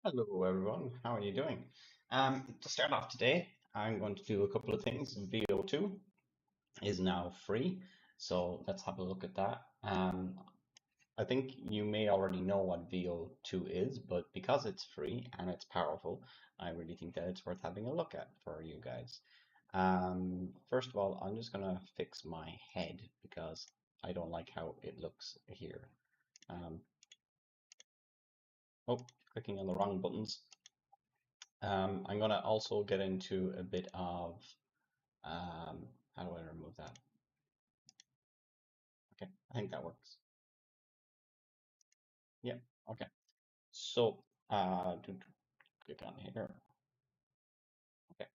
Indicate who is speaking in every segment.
Speaker 1: Hello everyone, how are you doing? To start off today, I'm going to do a couple of things. Veo2 is now free, so let's have a look at that. I think you may already know what Veo2 is, but because it's free and it's powerful, I really think that it's worth having a look at for you guys. First of all, I'm just going to fix my head because I don't like how it looks here. Um, oh, clicking on the wrong buttons. I'm going to also get into a bit of, how do I remove that? Okay, I think that works. Yeah, okay. So, click on here. Okay.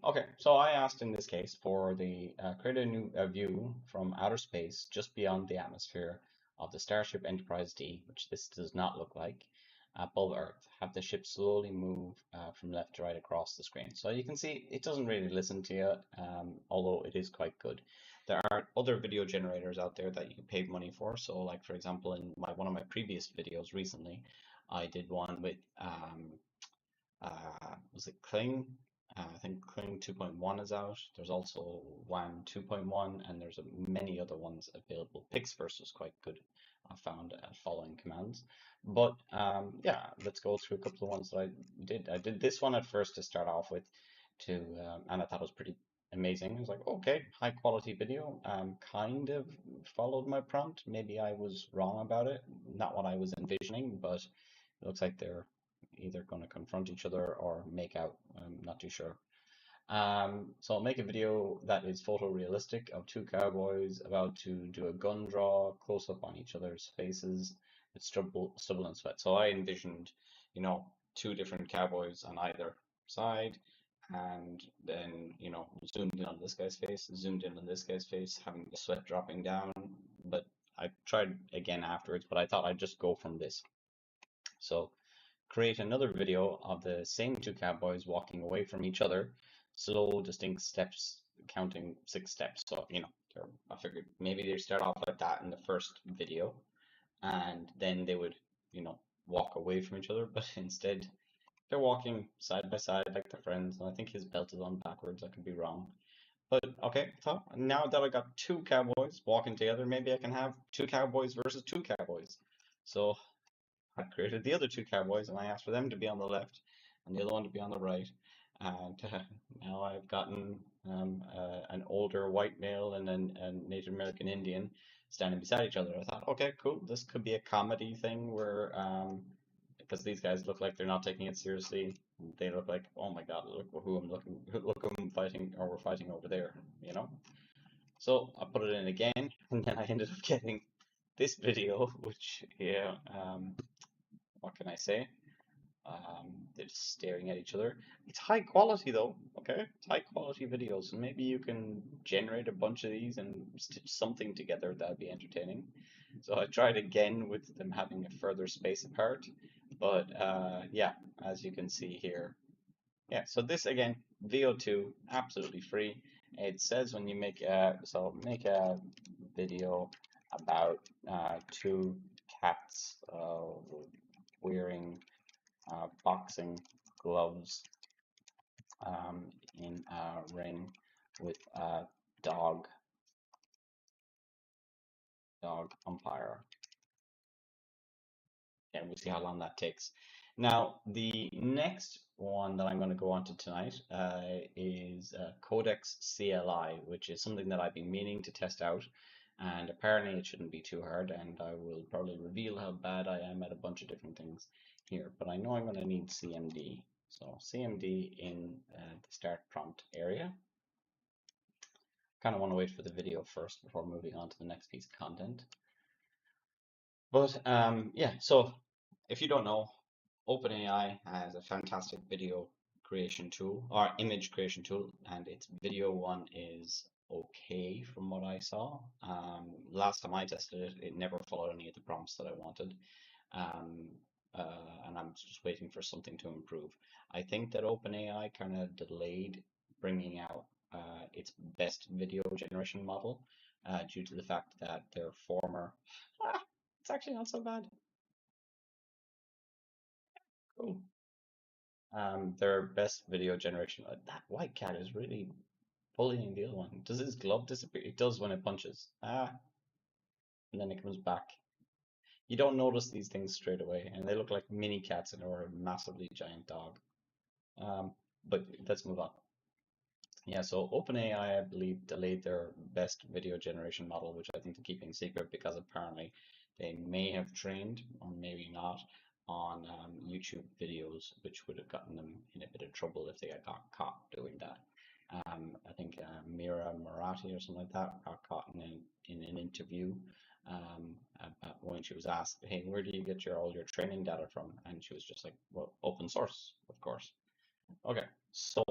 Speaker 1: Okay, so I asked in this case for the create a new view from outer space just beyond the atmosphere of the Starship Enterprise D, which this does not look like, above Earth. Have the ship slowly move from left to right across the screen. So you can see it doesn't really listen to you, although it is quite good. There are other video generators out there that you can pay money for. So, like for example, in one of my previous videos recently, I did one with was it Cling? I think Cling 2.1 is out. There's also WAN 2.1, and there's many other ones available. Pixverse was quite good, I found, at following commands. But yeah, let's go through a couple of ones that I did. I did this one at first to start off with, and I thought it was pretty amazing. I was like, okay, high quality video. Kind of followed my prompt. Maybe I was wrong about it. Not what I was envisioning, but it looks like they're either going to confront each other or make out. I'm not too sure. So I'll make a video that is photorealistic of two cowboys about to do a gun draw close up on each other's faces with stubble and sweat. So I envisioned, two different cowboys on either side, and then, zoomed in on this guy's face, zoomed in on this guy's face, having the sweat dropping down. But I tried again afterwards, but I thought I'd just go from this. So create another video of the same two cowboys walking away from each other, slow, distinct steps, counting 6 steps. So, I figured maybe they start off like that in the first video, and then they would, walk away from each other, but instead they're walking side by side like they're friends. And I think his belt is on backwards, I could be wrong. But okay, so now that I got two cowboys walking together, maybe I can have two cowboys versus two cowboys. So I created the other two cowboys and I asked for them to be on the left and the other one to be on the right. And now I've gotten an older white male and then a Native American Indian standing beside each other. I thought, okay, cool. This could be a comedy thing where, because these guys look like they're not taking it seriously. They look like, oh my God, look who I'm looking, look who I'm fighting, or we're fighting over there, you know? So I put it in again, and then I ended up getting this video, which, yeah, what can I say? They're just staring at each other. It's high quality though, okay? It's high quality videos. And maybe you can generate a bunch of these and stitch something together that'd be entertaining. So I tried again with them having a further space apart. But yeah, as you can see here. Yeah, so this again, Veo2, absolutely free. It says when you make make a video about two cats wearing boxing gloves in a ring with a dog umpire. And we'll see how long that takes. Now, the next one that I'm going to go on to tonight is Codex CLI, which is something that I've been meaning to test out. And apparently it shouldn't be too hard, and I will probably reveal how bad I am at a bunch of different things here. But I know I'm going to need CMD. So CMD in the start prompt area. Kind of want to wait for the video first before moving on to the next piece of content. But yeah, so if you don't know, OpenAI has a fantastic video creation tool or image creation tool, and its Veo1 is okay from what I saw. Last time I tested it, it never followed any of the prompts that I wanted. Um, and I'm just waiting for something to improve. I think that OpenAI kind of delayed bringing out its best video generation model due to the fact that their former, it's actually not so bad. Cool. Their best video generation. That white cat is really bullying the other one. Does his glove disappear? It does when it punches. Ah, and then it comes back. You don't notice these things straight away, and they look like mini cats and or a massively giant dog. Um, but let's move on. Yeah, so OpenAI, I believe, delayed their best video generation model, which I think they're keeping secret because apparently they may have trained, or maybe not, on YouTube videos, which would have gotten them in a bit of trouble if they had got caught doing that. I think Mira Marathi or something like that got caught in an interview when she was asked, "Hey, where do you get all your training data from?" And she was just like, "Well, open source, of course." Okay, so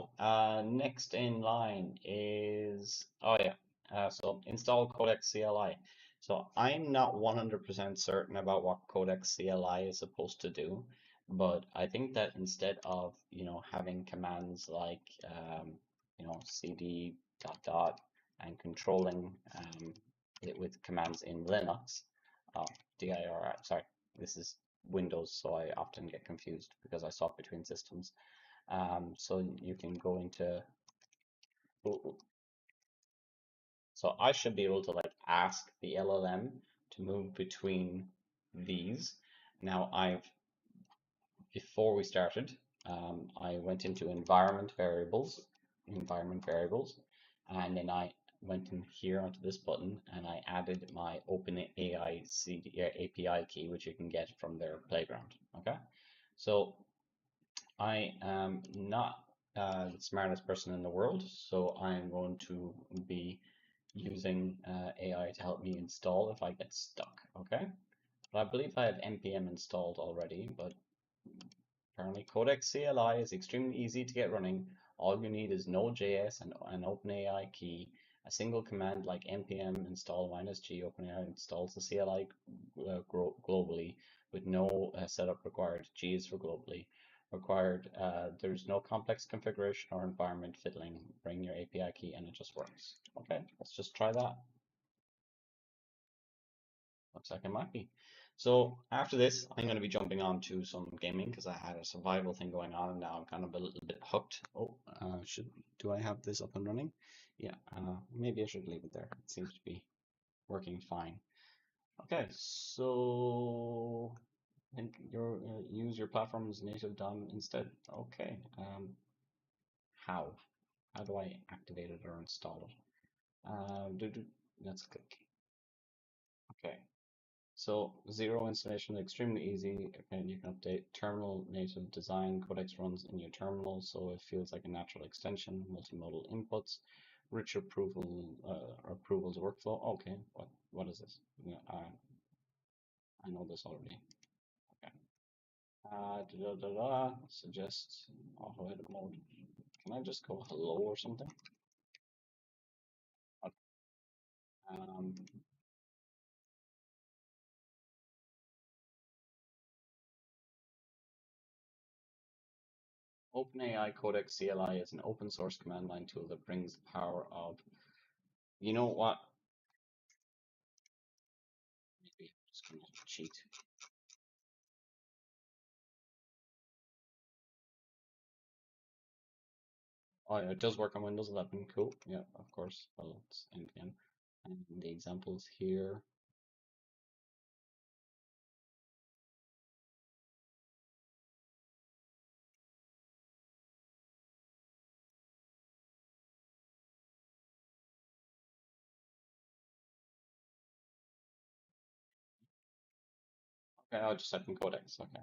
Speaker 1: next in line is, oh yeah, so install Codex CLI. So I'm not 100% certain about what Codex CLI is supposed to do, but I think that instead of, having commands like, cd dot dot and controlling it with commands in Linux, oh, dir, sorry, this is Windows, so I often get confused because I swap between systems. So you can go into, so I should be able to like ask the LLM to move between these. Now before we started, I went into environment variables, and then I went in here onto this button and I added my OpenAI API key, which you can get from their playground. Okay, so I am not the smartest person in the world, so I'm going to be using AI to help me install if I get stuck, okay? But I believe I have npm installed already, but apparently Codex CLI is extremely easy to get running. All you need is Node.js and an OpenAI key. A single command like npm install -g OpenAI installs the CLI globally with no setup required. G is for globally required. There's no complex configuration or environment fiddling. Bring your API key and it just works. Okay, let's just try that. Looks like it might be. So after this, I'm going to be jumping on to some gaming because I had a survival thing going on and now I'm kind of a little bit hooked. Oh, do I have this up and running? Yeah, maybe I should leave it there. It seems to be working fine. Okay, so I think use your platform's native DOM instead. Okay, how? How do I activate it or install it? Let's click. Okay, so zero installation, extremely easy. Again, you can update terminal native design. Codex runs in your terminal, so it feels like a natural extension. Multimodal inputs, rich approvals workflow. Okay, what is this? Yeah, I know this already. Okay. Suggest auto edit mode. Can I just go hello or something? Okay. Um, OpenAI Codex CLI is an open source command line tool that brings the power of, you know what? Maybe I'm just gonna cheat. Oh yeah, it does work on Windows 11. Cool. Yeah, of course. Well, it's npm. And the examples here. Okay, I'll just type in Codex. Okay.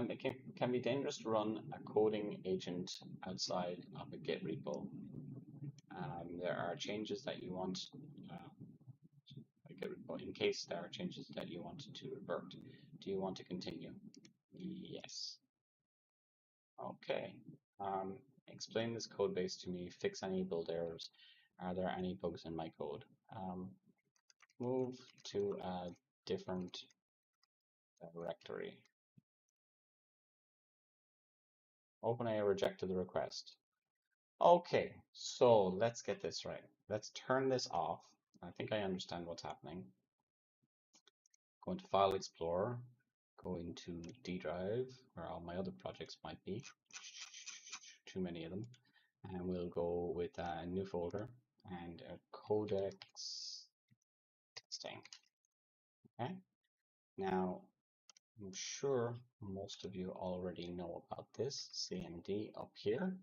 Speaker 1: It can be dangerous to run a coding agent outside of a Git repo. There are changes that you want, in case there are changes that you want to revert. Do you want to continue? Yes. Okay. Explain this code base to me. Fix any build errors. Are there any bugs in my code? Move to a different directory. OpenAI rejected the request. Okay, so let's get this right. Let's turn this off I think I understand what's happening. Go into File Explorer, go into D drive, where all my other projects might be. Too many of them. And we'll go with a new folder and a Codex testing. Okay. Now, I'm sure most of you already know about this. CMD up here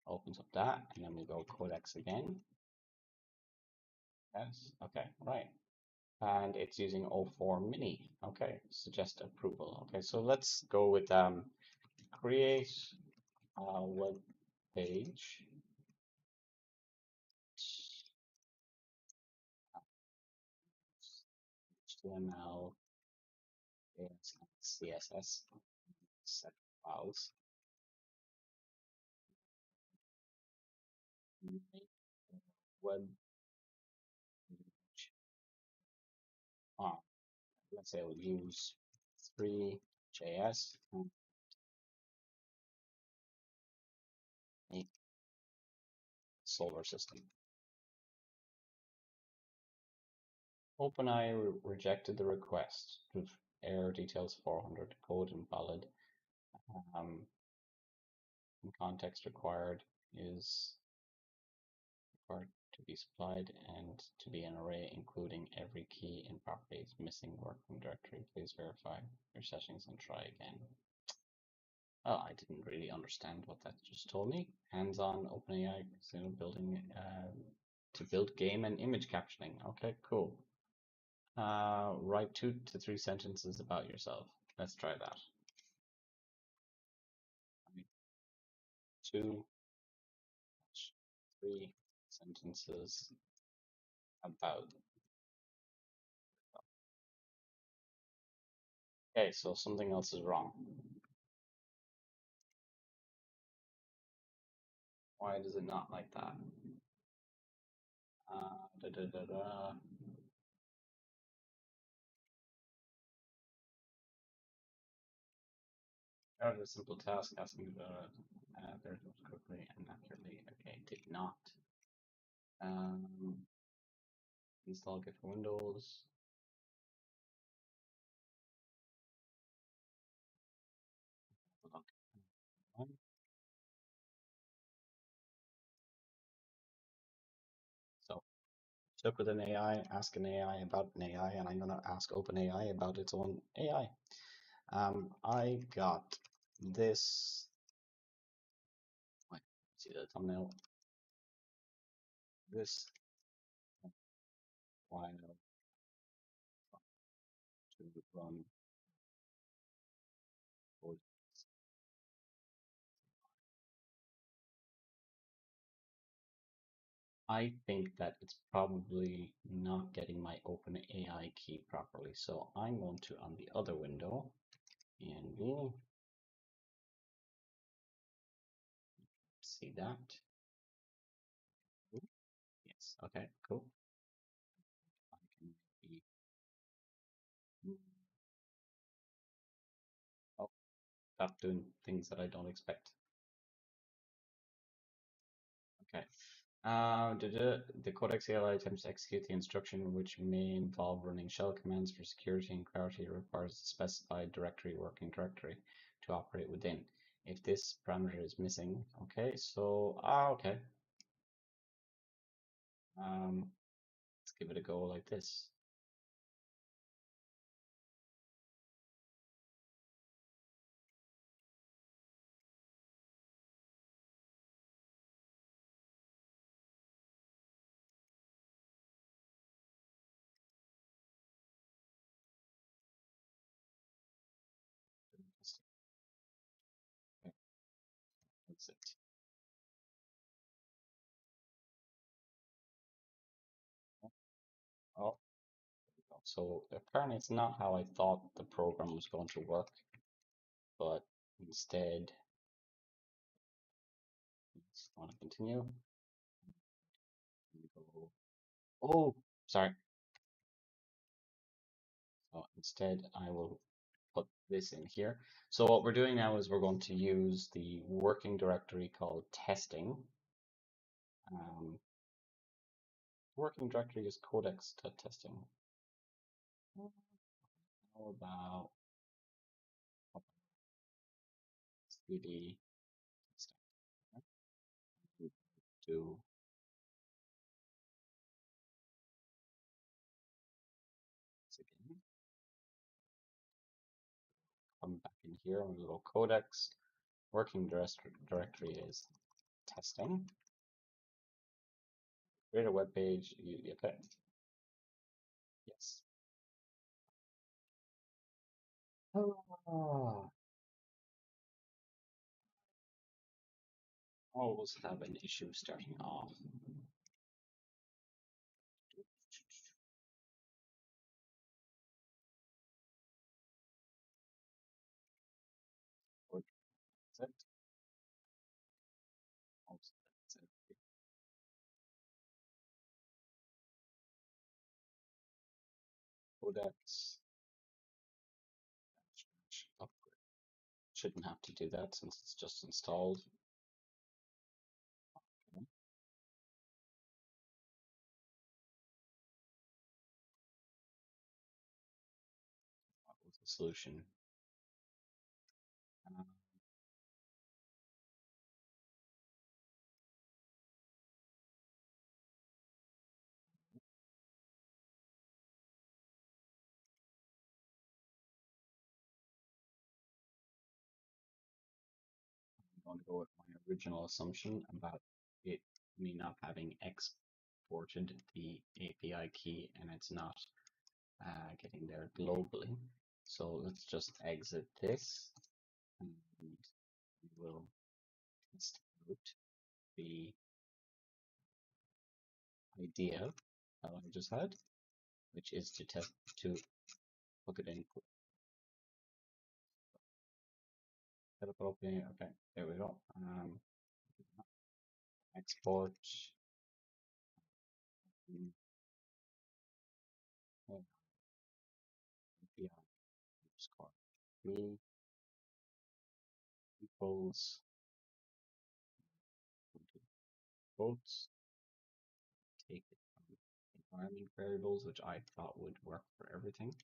Speaker 1: opens up that, and then we go Codex again. Yes. Okay. Right. And it's using O4 Mini. Okay, suggest approval. Okay, so let's go with create a web page. HTML, CSS, set files. Make a web page. Let's say we'll use 3JS and make solar system. OpenAI rejected the request. Error details 400, code invalid. Context required is required to be supplied and to be an array including every key in properties missing working directory. Please verify your settings and try again. Oh, I didn't really understand what that just told me. Hands-on OpenAI building to build game and image captioning. Okay, cool. Write 2 to 3 sentences about yourself. Let's try that. 2, 3 sentences about. Okay, so something else is wrong. Why does it not like that? Da, da, da, da. That was a simple task asking very quickly and accurately. Okay, did not. Install Git for Windows. So, stuck with an AI, ask an AI about an AI, and I'm gonna ask OpenAI about its own AI. I got this. Wait, see the thumbnail. This file to run code. I think that it's probably not getting my OpenAI key properly. So I'm going to, on the other window, and see that. Yes, okay, cool. I can be, oh, stop doing things that I don't expect. Okay. The Codex CLI attempts to execute the instruction, which may involve running shell commands for security and clarity. It requires a specified directory, working directory, to operate within. If this parameter is missing, okay, so, okay. Let's give it a go like this. Okay, that's it. Oh, so apparently it's not how I thought the program was going to work, but instead, let's want to continue. Oh, sorry. So instead, I will put this in here. So what we're doing now is we're going to use the working directory called testing. Working directory is codex testing. How about cd testing? Do this again. Come back in here and we'll go codex. Working directory is testing. Create a web page. Okay. Yes. Ah, always have an issue starting off. That's it. Also, that's it. Codex upgrade. Shouldn't have to do that since it's just installed. Okay. That was the solution. I'm going to go with my original assumption about it me not having exported the API key and it's not getting there globally. So let's just exit this and we will test out the idea that I just had, which is to test to plug it in. Set up opening. Okay, there we go. Export. API underscore me equals quotes. Take it from environment variables, which I thought would work for everything.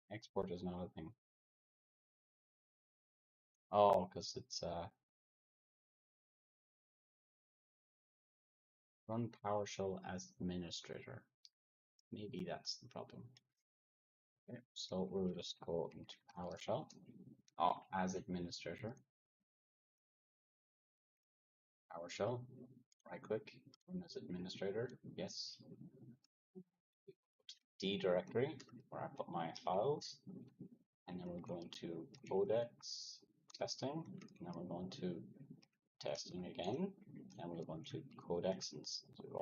Speaker 1: Export is not a thing. Oh, because it's run PowerShell as administrator. Maybe that's the problem. Okay, so we'll just go into PowerShell. Oh, as administrator. PowerShell. Right click. Run as administrator. Yes. D directory where I put my files. And then we're going to codex testing. And then we're going to testing again. And we're going to codex. And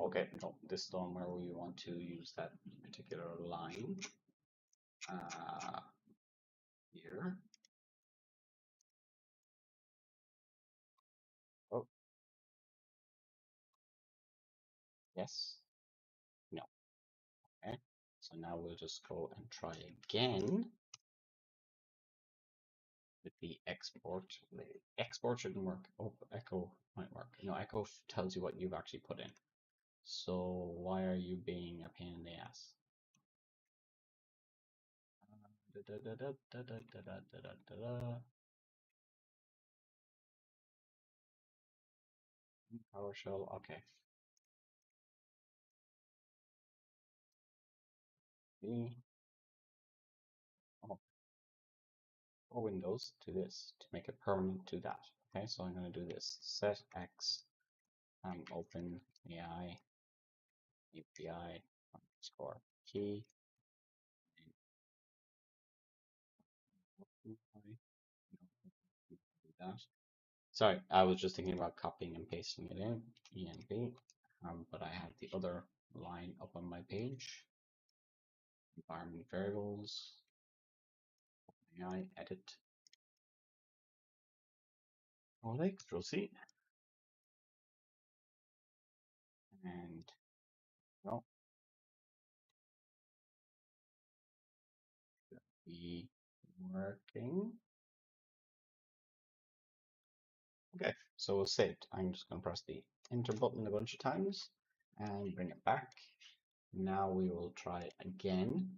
Speaker 1: okay, no, this is the one where we want to use that particular line. Here. Oh, yes. No. Okay. So now we'll just go and try again with the export. The export shouldn't work. Oh, echo might work. No, echo tells you what you've actually put in. So why are you being a pain in the ass? PowerShell, okay. Oh, for Windows to this to make it permanent to that. Okay, so I'm going to do this set x open AI API underscore key. That. Sorry, I was just thinking about copying and pasting it in env, but I have the other line up on my page. Environment variables, AI edit. All Control C, and well, Working. Okay, so it's saved. I'm just going to press the enter button a bunch of times and bring it back. Now we will try again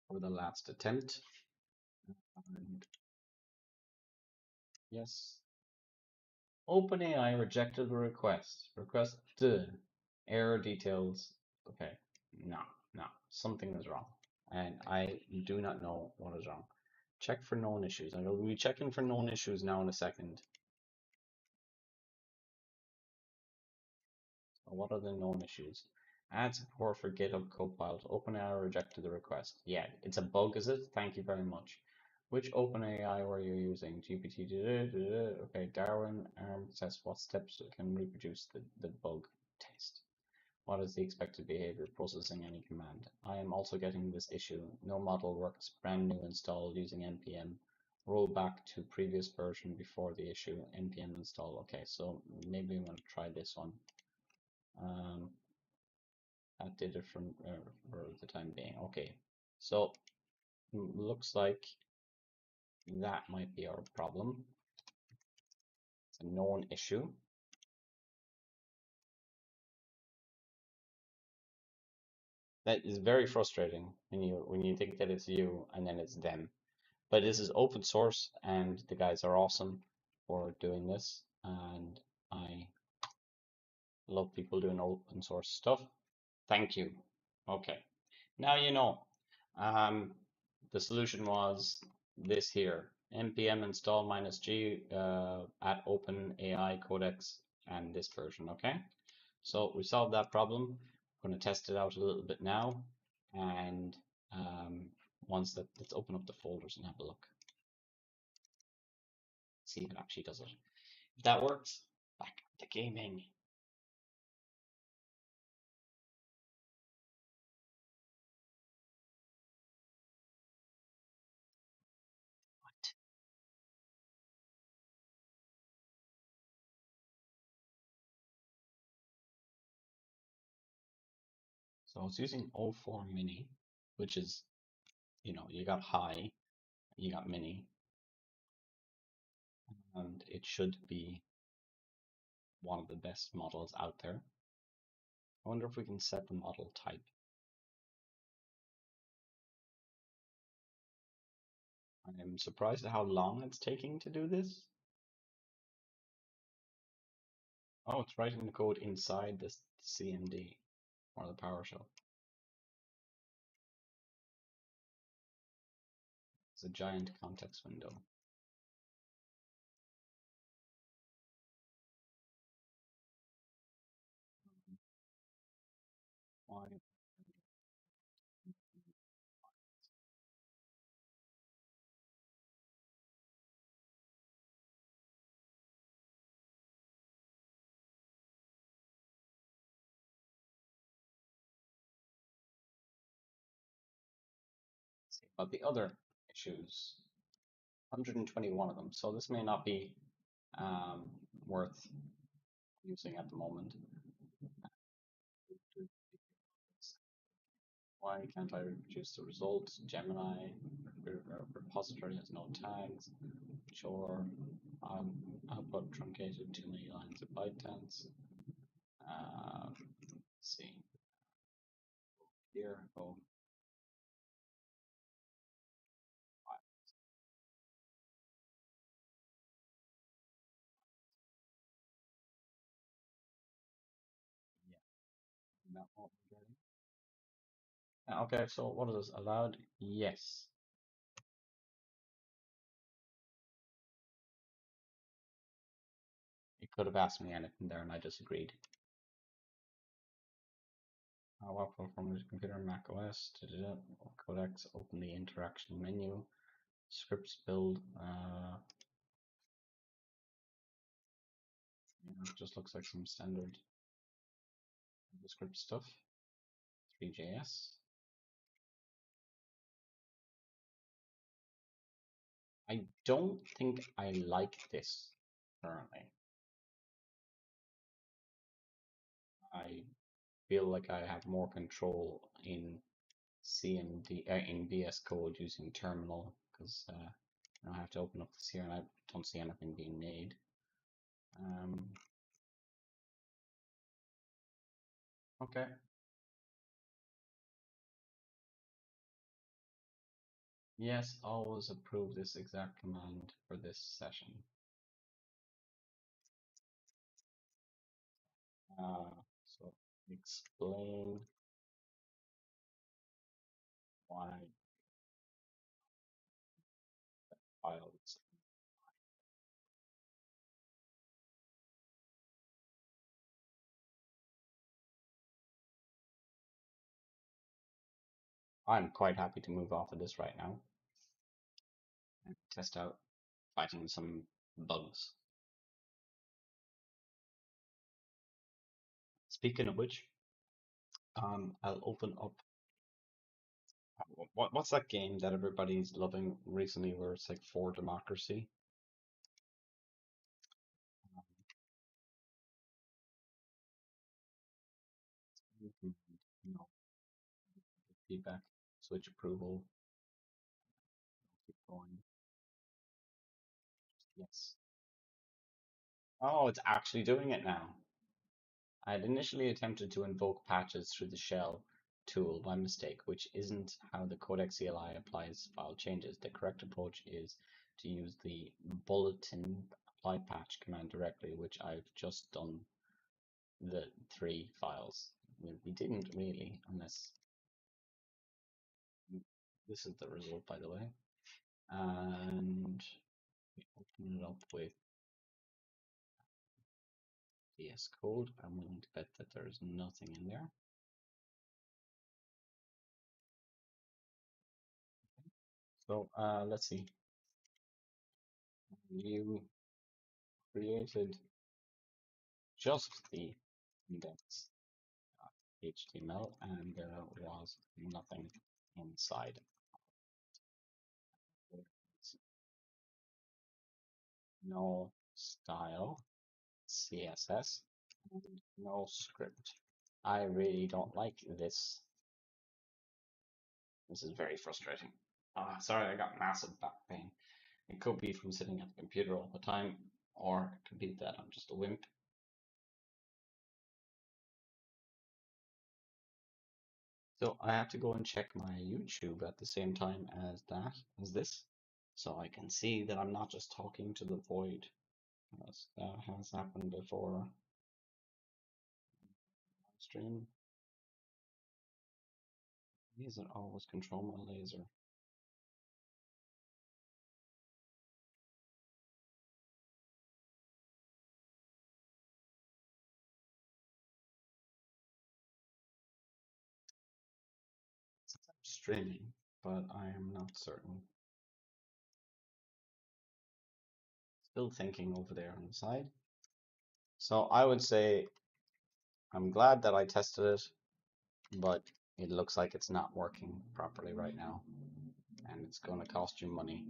Speaker 1: for the last attempt. And yes. OpenAI rejected the request. Request error details. Okay, no, something is wrong. And I do not know what is wrong. Check for known issues. I will be checking for known issues now in a second. So what are the known issues? Add support for GitHub Copilot. OpenAI rejected the request. Yeah, it's a bug, is it? Thank you very much. Which OpenAI were you using? GPT. Okay, Darwin says what steps can reproduce the bug test. What is the expected behavior processing any command? I am also getting this issue. No model works. Brand new install using npm. Roll back to previous version before the issue. npm install. Okay, so maybe I'm going to try this one. That did it for the time being. Okay, so looks like that might be our problem. It's a known issue. That is very frustrating when you think that it's you and then it's them. But this is open source and the guys are awesome for doing this, and I love people doing open source stuff. Thank you. Okay. Now you know. Um, the solution was this here. npm install -g at OpenAI Codex and this version, okay? So we solved that problem. I'm going to test it out a little bit now. And once that, let's open up the folders and have a look. See if it actually does it. If that works, back to gaming. What? So I was using 04 mini, which is, you got high, you got mini, and it should be one of the best models out there. I wonder if we can set the model type. I'm surprised at how long it's taking to do this. Oh, it's writing the code inside this CMD or the PowerShell. It's a giant context window. Why? See about the other issues. 121 of them. So this may not be worth using at the moment. Why can't I reproduce the results? Gemini repository has no tags. Sure. Output truncated too many lines of ByteDance. Let's see. Here. Oh. Yeah. Not what we're getting. Okay, so what is this? Allowed? Yes. It could have asked me anything there and I just agreed. What platform is computer? Mac OS. Codex. Open the interaction menu. Scripts build. It just looks like some standard script stuff. 3JS. I don't think I like this currently. I feel like I have more control in CMD in VS Code using terminal because I have to open up this here and I don't see anything being made. Okay. Yes, always approve this exact command for this session. So explain why files. I'm quite happy to move off of this right now and test out fighting some bugs. Speaking of which, I'll open up. What's that game that everybody's loving recently where it's like for democracy? No, feedback, switch approval, keep going. Yes. Oh, it's actually doing it now. I had initially attempted to invoke patches through the shell tool by mistake, which isn't how the Codex CLI applies file changes. The correct approach is to use the bulletin apply patch command directly, which I've just done the 3 files. We didn't really, unless this is the result, by the way. And we open it up with VS Code. I'm willing to bet that there's nothing in there. So let's see. You created just the index.html and there was nothing inside. No style, CSS, and no script. I really don't like this. This is very frustrating. Sorry, I got massive back pain. It could be from sitting at the computer all the time, or it could be that I'm just a wimp. So I have to go and check my YouTube at the same time as this, so I can see that I'm not just talking to the void, as that has happened before on stream. Laser always control my laser. I'm streaming, but I am not certain. Still thinking over there on the side. So I would say I'm glad that I tested it, but it looks like it's not working properly right now, and it's going to cost you money.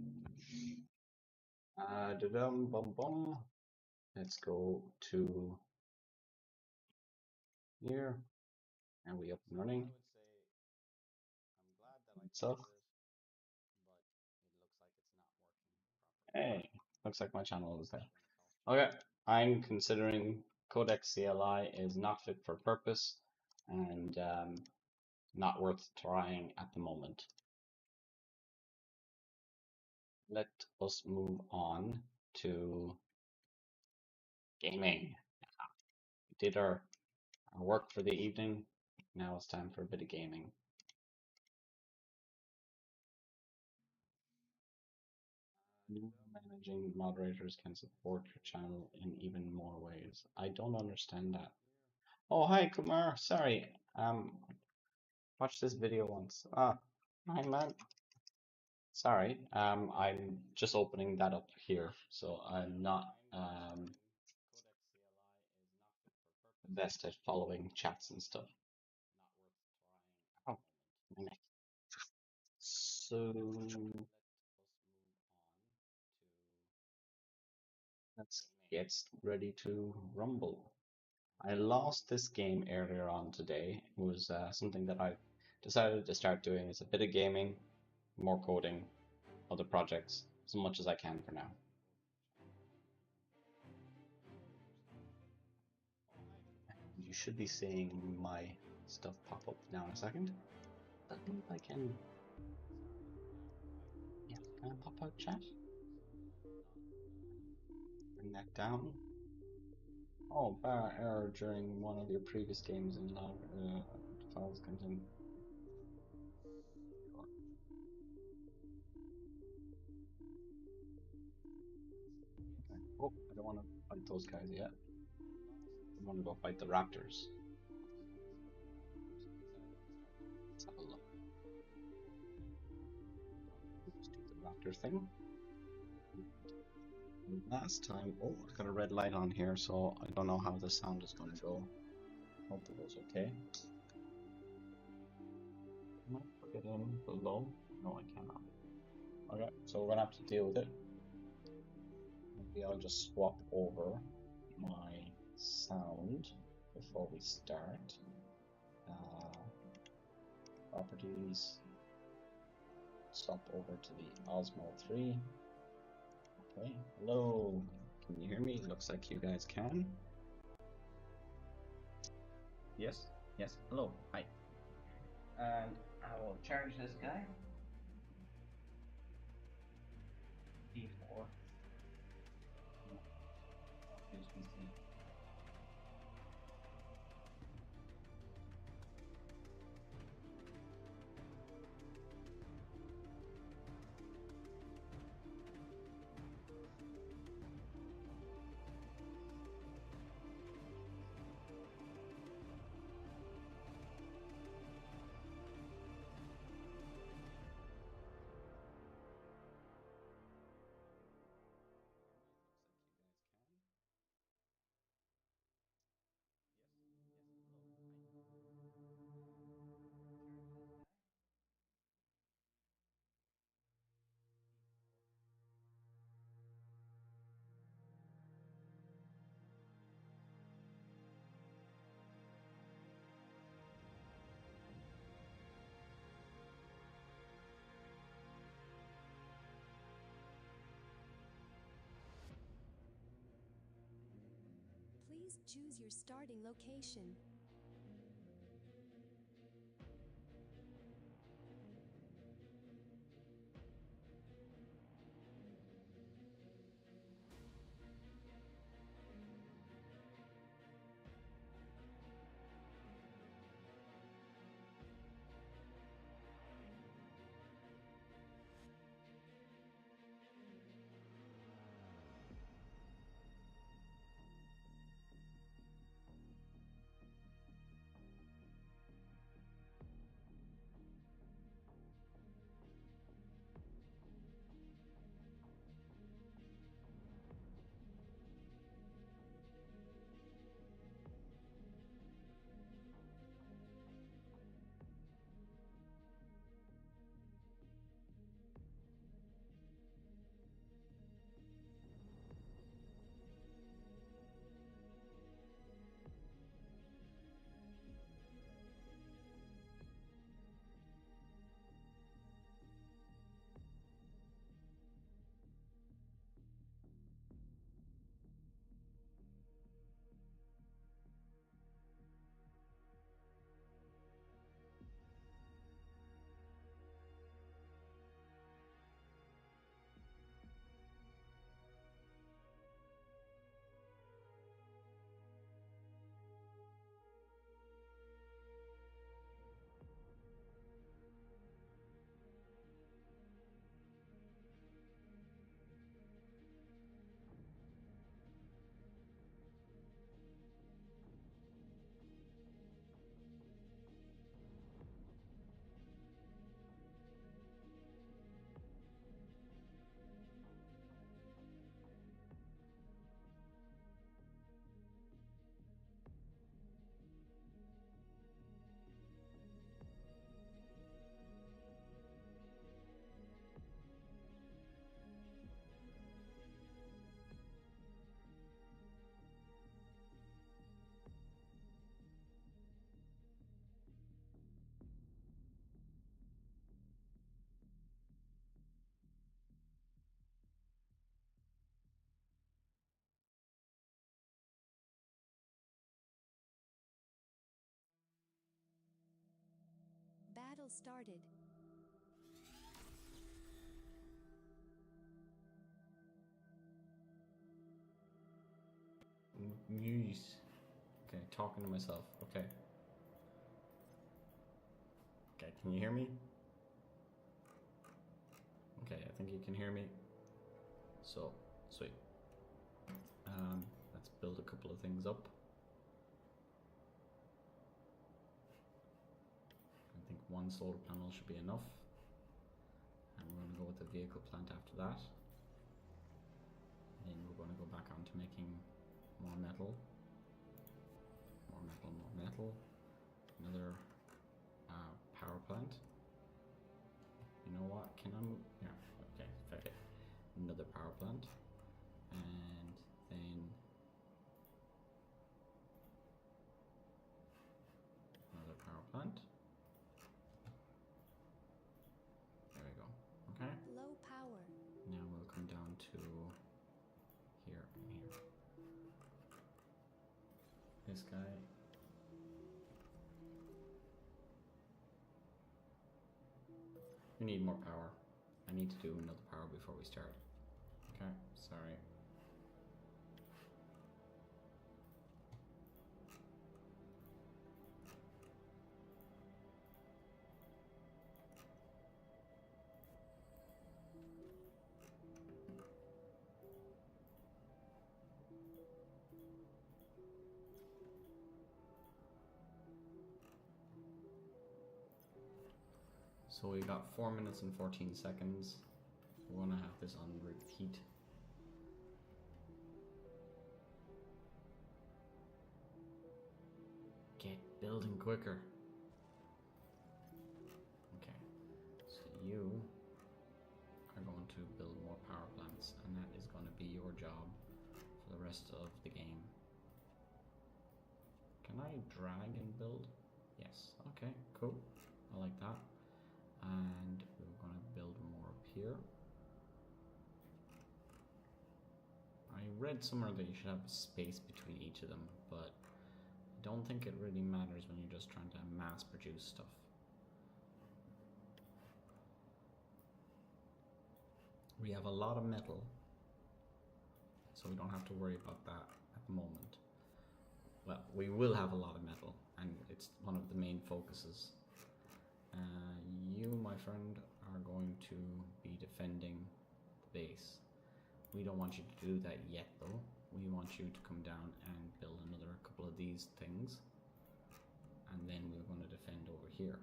Speaker 1: Bum bum. Let's go to here, and we up and running. So, hey, looks like my channel is there. Okay, I'm considering Codex CLI is not fit for purpose and not worth trying at the moment. Let us move on to gaming. We did our work for the evening. Now it's time for a bit of gaming. New managing moderators can support your channel in even more ways. I don't understand that. Oh, hi, Kumar. Sorry. Watch this video once. Hi, man. Sorry. I'm just opening that up here, so I'm not best at following chats and stuff. Oh, my neck. So let's get ready to rumble. I lost this game earlier on today. It was something that I decided to start doing is a bit of gaming, more coding, other projects, as much as I can for now. You should be seeing my stuff pop up now in a second. I believe I can. Yeah, can I pop out chat? Bring that down. Oh, bar error during one of your previous games and log files contain. Okay. Oh, I don't want to fight those guys yet. I want to go fight the raptors. Let's have a look. Just do the raptor thing. Last time, oh, it's got a red light on here, so I don't know how the sound is going to go. Hope it goes okay. Can I put it in below? No, I cannot. Okay, so we're gonna have to deal with it. Maybe I'll just swap over my sound before we start. Properties. Swap over to the Osmo 3. Okay, hello. Can you hear me? Looks like you guys can. Yes, yes, hello, hi. And I will charge this guy. D4. USB-C.
Speaker 2: Please choose your starting location. battle started.
Speaker 1: Yes. Okay, talking to myself. Okay. Okay, can you hear me? Okay, I think you can hear me. So, sweet. Let's build a couple of things up. I think one solar panel should be enough. And we're going to go with the vehicle plant after that. Then we're going to go back on to making more metal. More metal, more metal. Another power plant. You know what? Can I move? Yeah, okay, fuck it. Another power plant. And then another power plant. There we go. Okay.
Speaker 2: Low power.
Speaker 1: Now we'll come down to here and here. This guy. We need more power. I need to do another power before we start. Okay, sorry. So we got 4 minutes and 14 seconds. We're gonna have this on repeat. Get building quicker. Okay, so you are going to build more power plants, and that is going to be your job for the rest of the game. Can I drag and build? Yes, okay, cool. I like that. And we're going to build more up here. I read somewhere that you should have space between each of them, but I don't think it really matters when you're just trying to mass produce stuff. We have a lot of metal, so we don't have to worry about that at the moment. Well, we will have a lot of metal, and it's one of the main focuses. You, my friend, are going to be defending the base. We don't want you to do that yet, though. We want you to come down and build another couple of these things, and then we're going to defend over here.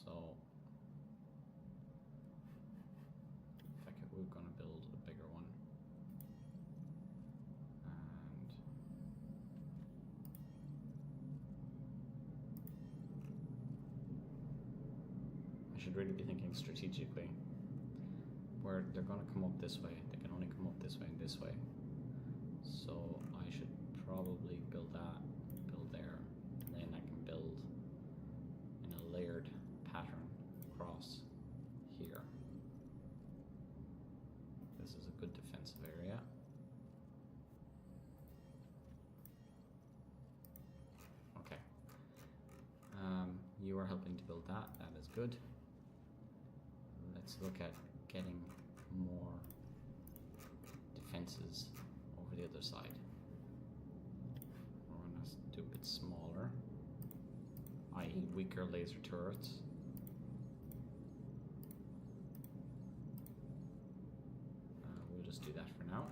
Speaker 1: So, we're going to build a bigger one. And I should really be thinking strategically. Where they're going to come up this way. They can only come up this way and this way. So I should probably build that, build there, and then I can build in a layered pattern across here. This is a good defensive area. Okay. You are helping to build that. That is good. Let's look at getting more defenses over the other side. We're going to do a bit smaller, i.e. weaker laser turrets. We'll just do that for now.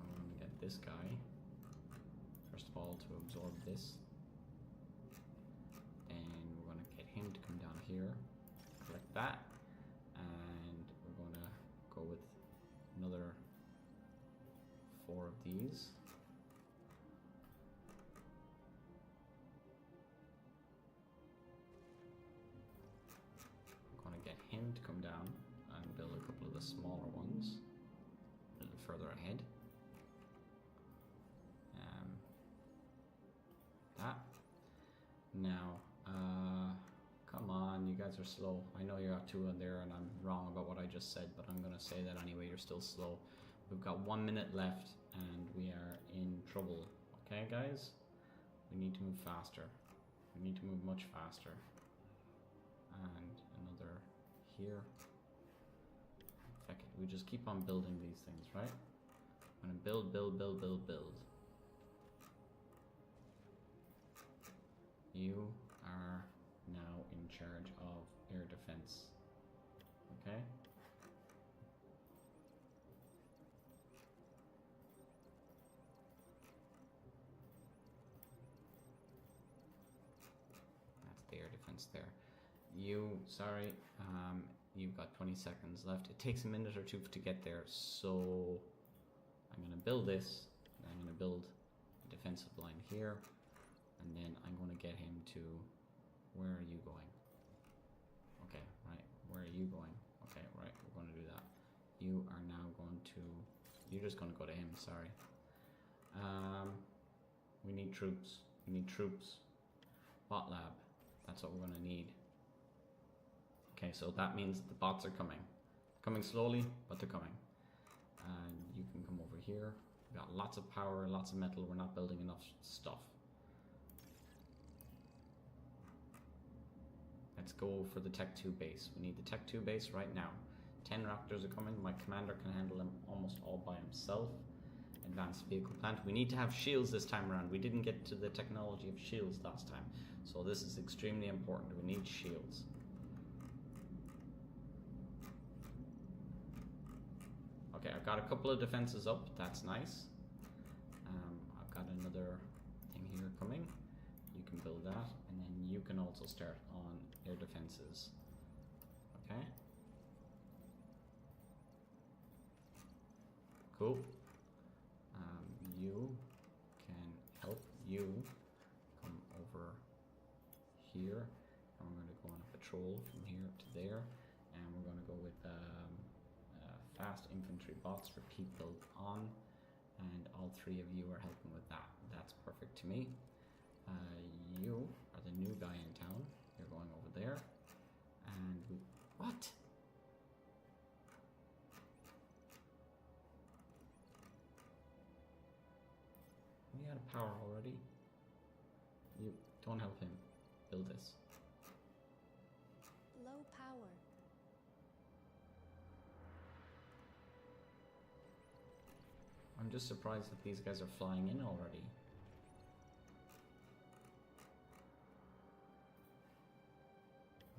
Speaker 1: I'm going to get this guy, first of all, to absorb this. And we're going to get him to come down here, collect that, and we're going to go with another 4 of these. I'm going to get him to come down and build a couple of the smaller ones a little further ahead. That. Now, come on, you guys are slow. I know you're at 2 in there and I'm wrong about what I just said, but I'm going to say that anyway. You're still slow. We've got 1 minute left and we are in trouble. Okay, guys? We need to move faster. We need to move much faster. And another here. Fuck it, we just keep on building these things, right? I'm gonna build, build, build, build, build. You are now in charge of air defense. Okay? That's the air defense there. You, sorry, you've got 20 seconds left. It takes a minute or two to get there, so I'm going to build this. I'm going to build a defensive line here, and then I'm going to get him to, where are you going? Okay, right, where are you going? Okay, right, we're going to do that. You are now going to, you're just going to go to him, sorry. We need troops. We need troops. Bot lab, that's what we're going to need. Okay, so that means the bots are coming. Coming slowly, but they're coming. And you can come over here. We've got lots of power, lots of metal. We're not building enough stuff. Let's go for the Tech 2 base. We need the Tech 2 base right now. 10 Raptors are coming. My commander can handle them almost all by himself. Advanced vehicle plant. We need to have shields this time around. We didn't get to the technology of shields last time. So this is extremely important. We need shields. Okay, I've got a couple of defenses up. That's nice. I've got another thing here coming. You can build that, and then you can also start on air defenses. Okay. Cool. You can help. You come over here, and we're going to go on a patrol from here to there, and we're going to go with fast infantry bots, repeat build on, and all three of you are helping with that. That's perfect to me. You are the new guy in town. You're going over there, and we, what? We out of power already. You don't help him build this.
Speaker 2: Low power.
Speaker 1: I'm just surprised that these guys are flying in already.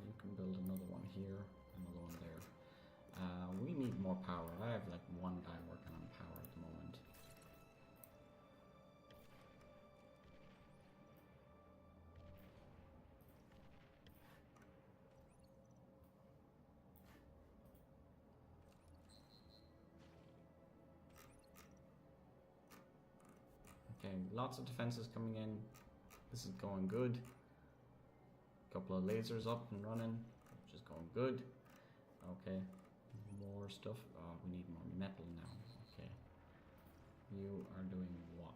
Speaker 1: You can build another one here, another one there. We need more power. I have like one guy working on power at the moment. Okay, lots of defenses coming in. This is going good. Couple of lasers up and running, which is going good. Okay, more stuff. Oh, we need more metal now. Okay, you are doing what?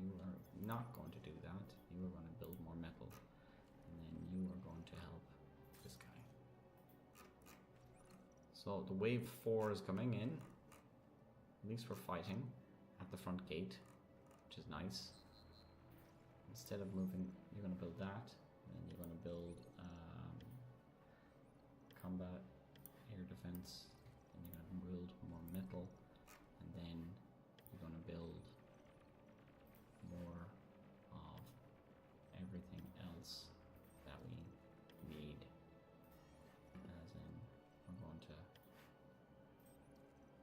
Speaker 1: You are not going to do that. You are going to build more metal, and then you are going to help this guy. So the wave 4 is coming in. At least we're fighting at the front gate, which is nice. Instead of moving, you're going to build that, and then you're going to build combat, air defense, and you're going to build more metal, and then you're going to build more of everything else that we need. As in, we're going to,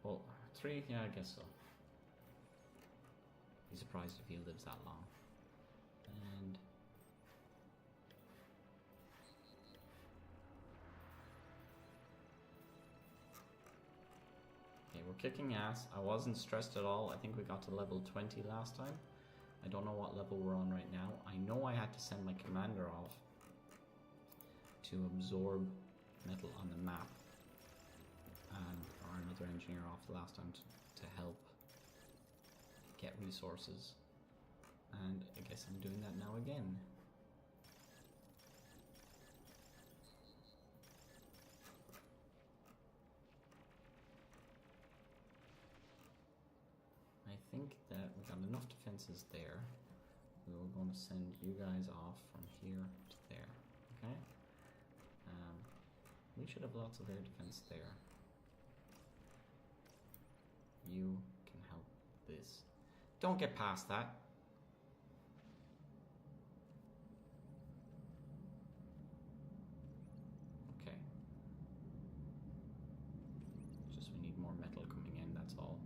Speaker 1: well, 3, yeah, I guess so. Be surprised if he lives that long. And okay, we're kicking ass. I wasn't stressed at all. I think we got to level 20 last time. I don't know what level we're on right now. I know I had to send my commander off to absorb metal on the map, and or another engineer off the last time to help get resources. And I guess I'm doing that now again. I think that we got enough defenses there. we're going to send you guys off from here to there. Okay? We should have lots of air defense there. You can help this. Don't get past that. Okay. Just we need more metal coming in, that's all.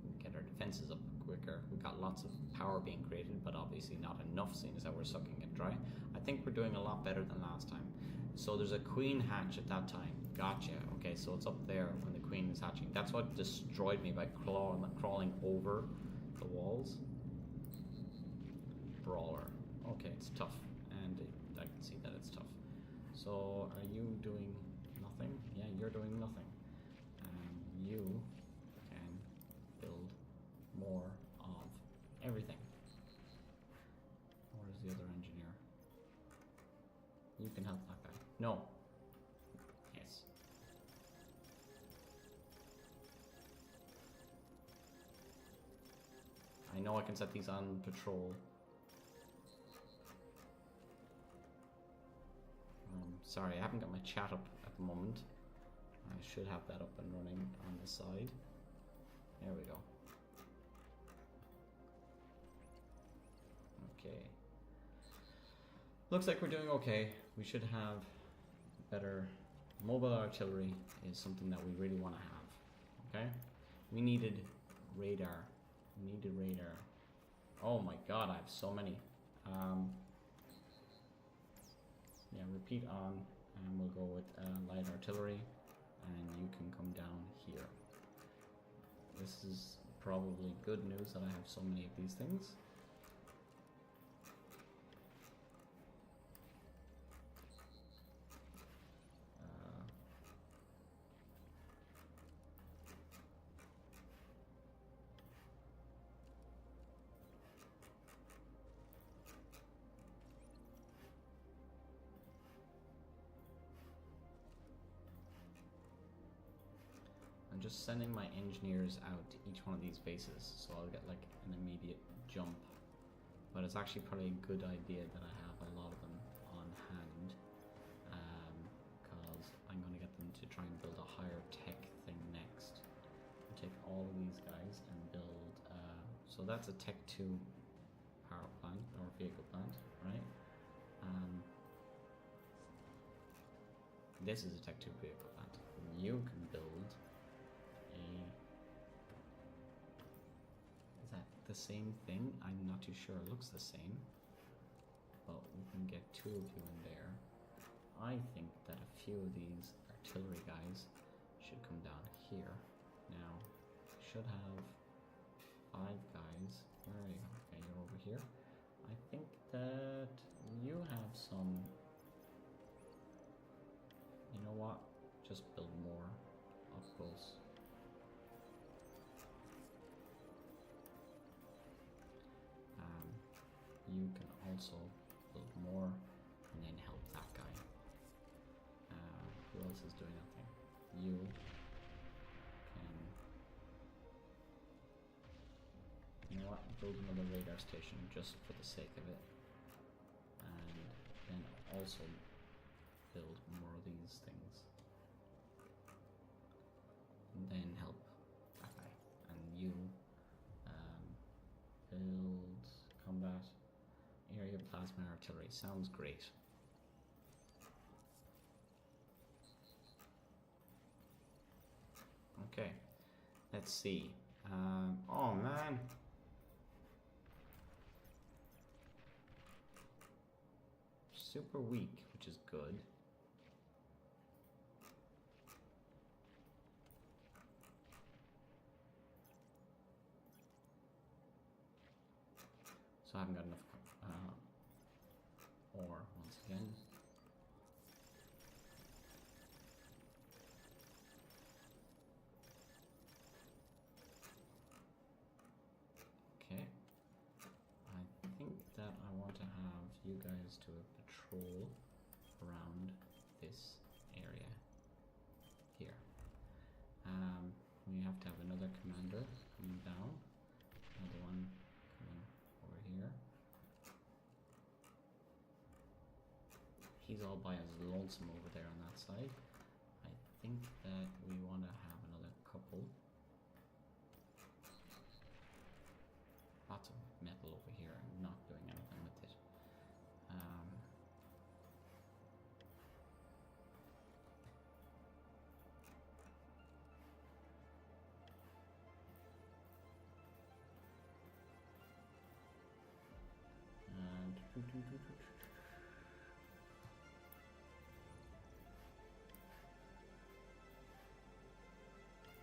Speaker 1: We can get our defenses up quicker. We got lots of power being created, but obviously not enough, seeing as how we're sucking it dry. I think we're doing a lot better than last time. So there's a queen hatch at that time. Gotcha. Okay, so it's up there when the queen is hatching. That's what destroyed me by crawling over the walls. Brawler. Okay, it's tough. And I can see that it's tough. So are you doing nothing? Yeah, you're doing nothing. You can build more of everything. Where's the other engineer? You can help that guy. No. Yes. I know I can set these on patrol. Sorry, I haven't got my chat up at the moment. I should have that up and running on the side. There we go. Okay. Looks like we're doing okay. We should have better. Mobile artillery is something that we really want to have. Okay? We needed radar. We needed radar. Oh my god, I have so many. Yeah, repeat on, and we'll go with light artillery, and you can come down here. This is probably good news that I have so many of these things. I'm just sending my engineers out to each one of these bases, so I'll get like an immediate jump. But it's actually probably a good idea that I have a lot of them on hand, because I'm going to get them to try and build a higher tech thing next. I'll take all of these guys and build, so that's a Tech 2 power plant, or vehicle plant, right? This is a Tech 2 vehicle plant. You can build is that the same thing? I'm not too sure. It looks the same, but we can get 2 of you in there. I think that a few of these artillery guys should come down here. Now, we should have 5 guys. Where are you? Okay, you're over here. I think that you have some. You know what? Just build more up close. You can also build more and then help that guy. Who else is doing nothing? You can, you know what, build another radar station just for the sake of it. And then also build more of these things. And then help that guy. And you build combat. Area plasma artillery sounds great. Okay, let's see. Oh man. Super weak, which is good. So I haven't got enough ore once again. Okay. I think that I want to have you guys do a patrol around this area here. We have to have another commander coming down, another one coming over here, go by as lonesome over there on that side. I think that we want to have another couple. Lots of metal over here and not doing anything with it.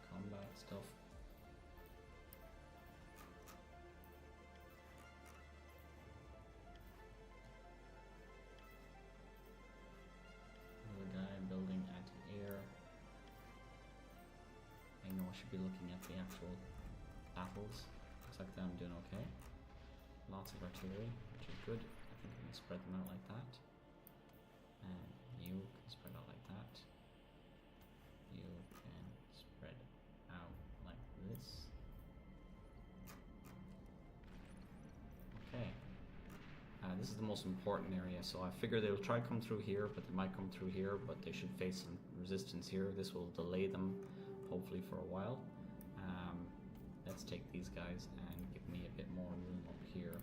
Speaker 1: Combat stuff. Another guy building anti-air. I know I should be looking at the actual battles. Looks like I'm doing okay. Lots of artillery, which is good. I think we can spread them out like that. And you can spread out like that. You can spread out like this. Okay. This is the most important area, so I figure they'll try to come through here, but they might come through here, but they should face some resistance here. This will delay them, hopefully, for a while. Let's take these guys and give me a bit more room up here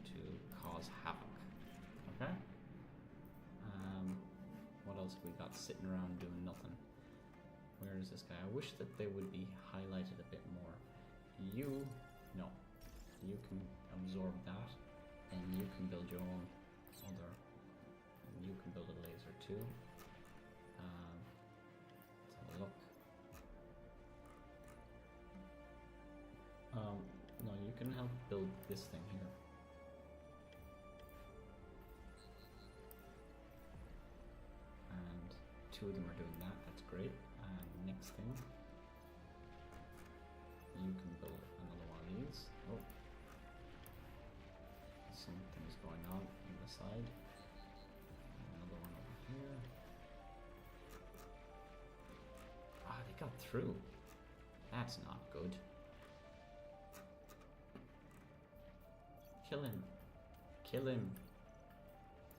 Speaker 1: to cause havoc. Okay? What else have we got sitting around doing nothing? Where is this guy? I wish that they would be highlighted a bit more. You, no. You can absorb that, and you can build your own other. And you can build a laser too. Let's have a look. No, you can help build this thing here. And two of them are doing that, that's great. And next thing, you can build another one of these. Oh. Something's going on the side. Another one over here. Ah, they got through. That's not good. Kill him. Kill him.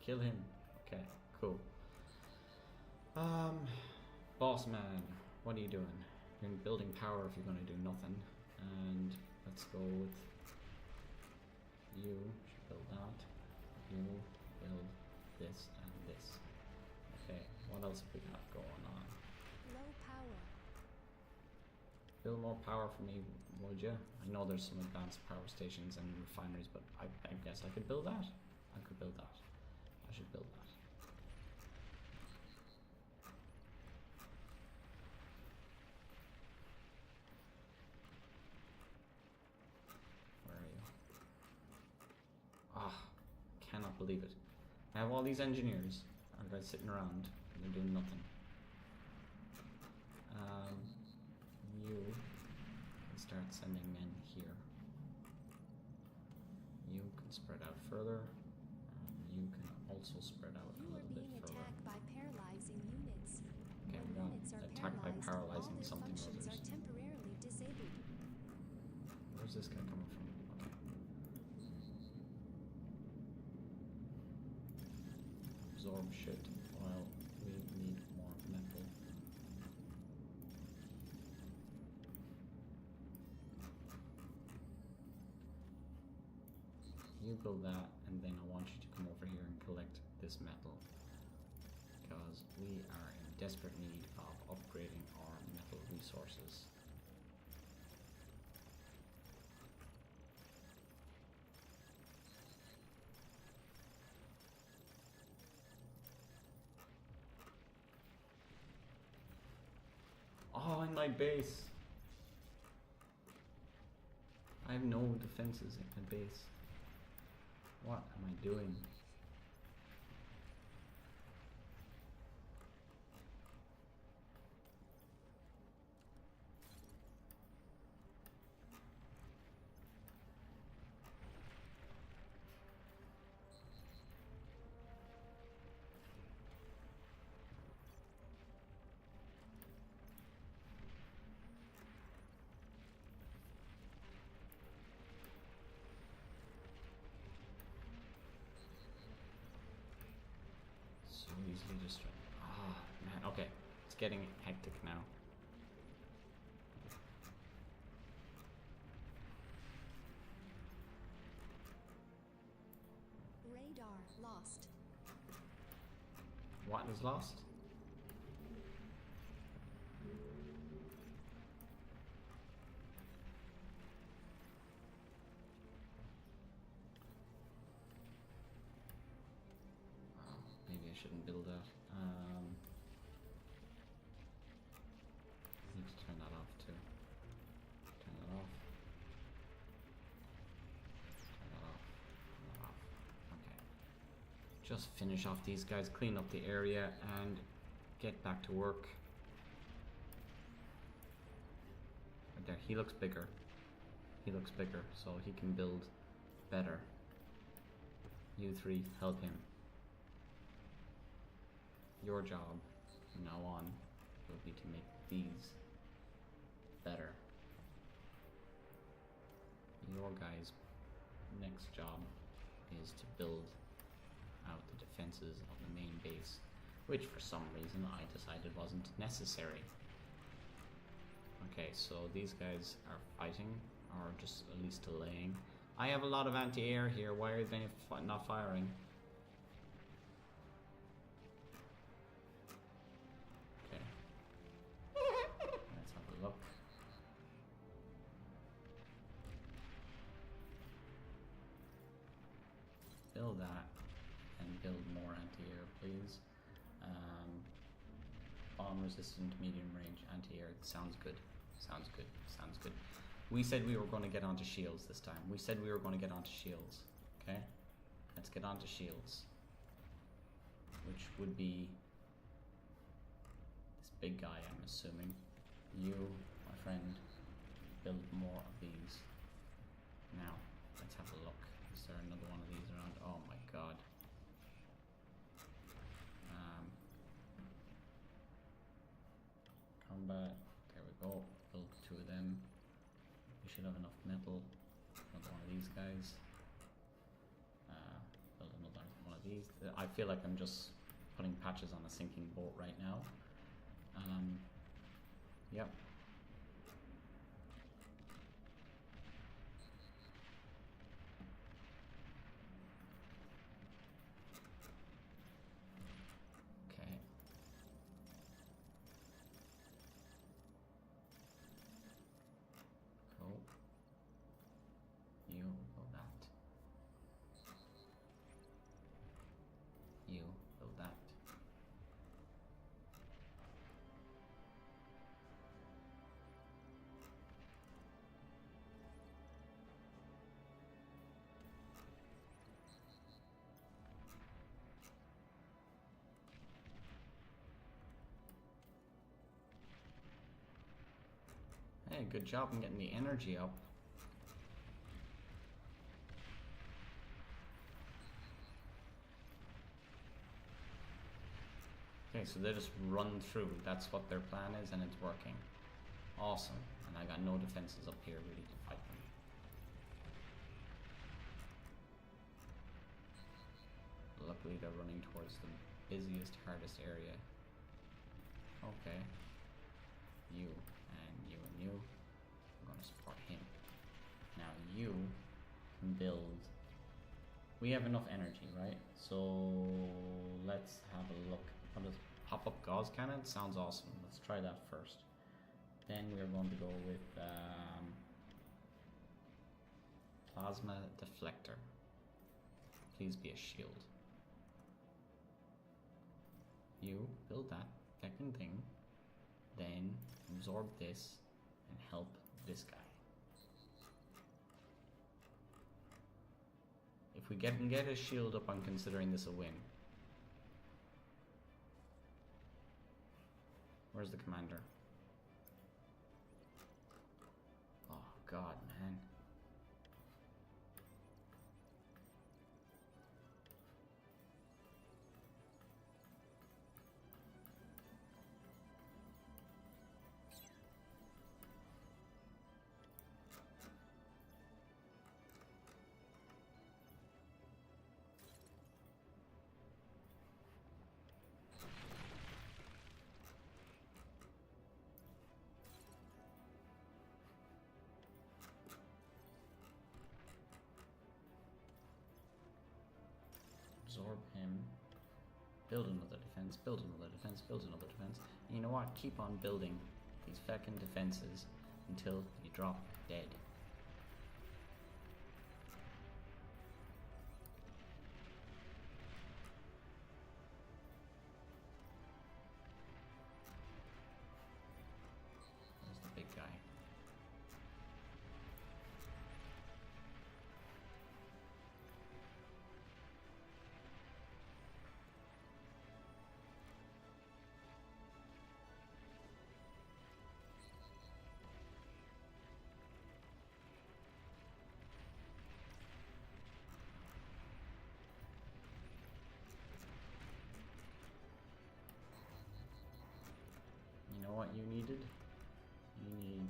Speaker 1: Kill him. Okay, cool. Boss man, what are you doing? You're building power if you're going to do nothing. And let's go with you. Should build that. You build this and this. Okay, what else have we got going on?
Speaker 2: Low power.
Speaker 1: Build more power for me, would you? I know there's some advanced power stations and refineries, but I guess I could build that. I could build that. I should build that. Where are you? Ah, cannot believe it. I have all these engineers and guys sitting around and they're doing nothing. You can start sending men here. You can spread out further. You can also spread out a little bit further.
Speaker 2: Attacked by paralyzing units.
Speaker 1: Okay, we got attacked by paralyzing something or others.
Speaker 2: Are temporarily disabled.
Speaker 1: Where's this guy coming from? Okay. Absorb shit while we need more metal. You build that, and then I want you to come over here and collect this metal, because we are in desperate need of upgrading our metal resources. Oh, in my base! I have no defenses in my base. What am I doing? getting hectic now.
Speaker 2: Radar lost.
Speaker 1: What is lost? Oh, maybe I shouldn't build that. I need to turn that off too. Turn that off. Turn that off. Turn that off. Okay. Just finish off these guys, clean up the area, and get back to work. Right there, he looks bigger. He looks bigger, so he can build better. You three, help him. Your job from now on will be to make these better. Your guys' next job is to build out the defenses of the main base, which for some reason I decided wasn't necessary. Okay, so these guys are fighting, or just at least delaying. I have a lot of anti-air here. Why are they not firing? Okay. Let's have a look. Build that, and build more anti-air, please. Bomb resistant, medium range, anti-air. Sounds good. Sounds good. Sounds good. We said we were going to get onto shields this time. We said we were going to get onto shields. Okay? Let's get onto shields. Which would be this big guy, I'm assuming. You, my friend, build more of these. Now, let's have a look. Is there another one of these around? Oh my god. Combat. There we go. Build 2 of them. We should have enough metal. Another one of these guys. Build another one of these. I feel like I'm just putting patches on a sinking boat right now. Yep. Okay. Cool. You build that. You build that. Hey, good job in getting the energy up. Okay, so they just run through. That's what their plan is, and it's working. Awesome. And I got no defenses up here really to fight them. Luckily, they're running towards the busiest, hardest area. Okay. You and you and you. I'm going to support him. Now you can build. We have enough energy, right? So let's have a look. How does pop-up gauze cannon? Sounds awesome. Let's try that first. Then we are going to go with plasma deflector. Please be a shield. You build that second thing, then absorb this and help this guy. If we can get a shield up, I'm considering this a win. Where's the commander? Oh god, man. absorb him, build another defense, build another defense, build another defense. And you know what? Keep on building these feckin' defenses until you drop dead. There's the big guy. You know what you needed? You need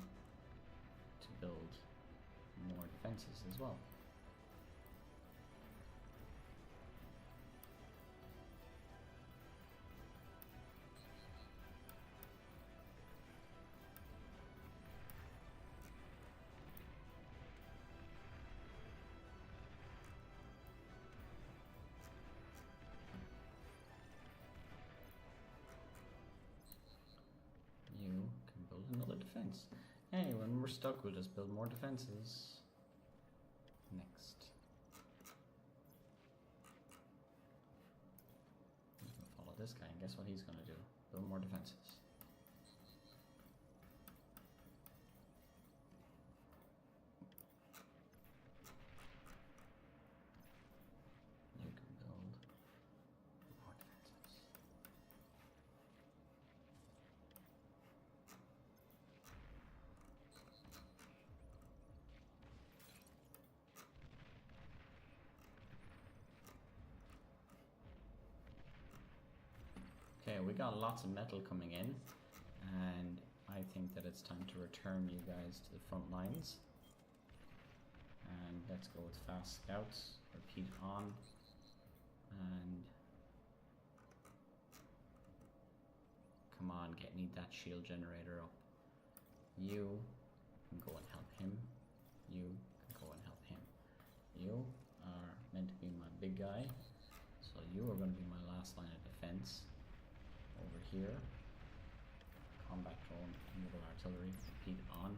Speaker 1: to build more defenses as well. You can build another defense. Hey, when we're stuck, we'll just build more defenses. Next. You can follow this guy, and guess what he's gonna do? Build more defenses. You can build more defenses. Okay, we got lots of metal coming in, and I think that it's time to return you guys to the front lines. And let's go with fast scouts, repeat on, and come on, need that shield generator up. You can go and help him. You can go and help him. You are meant to be my big guy, so you are going to be my last line of defense. Over here, combat drone, naval artillery, repeat on.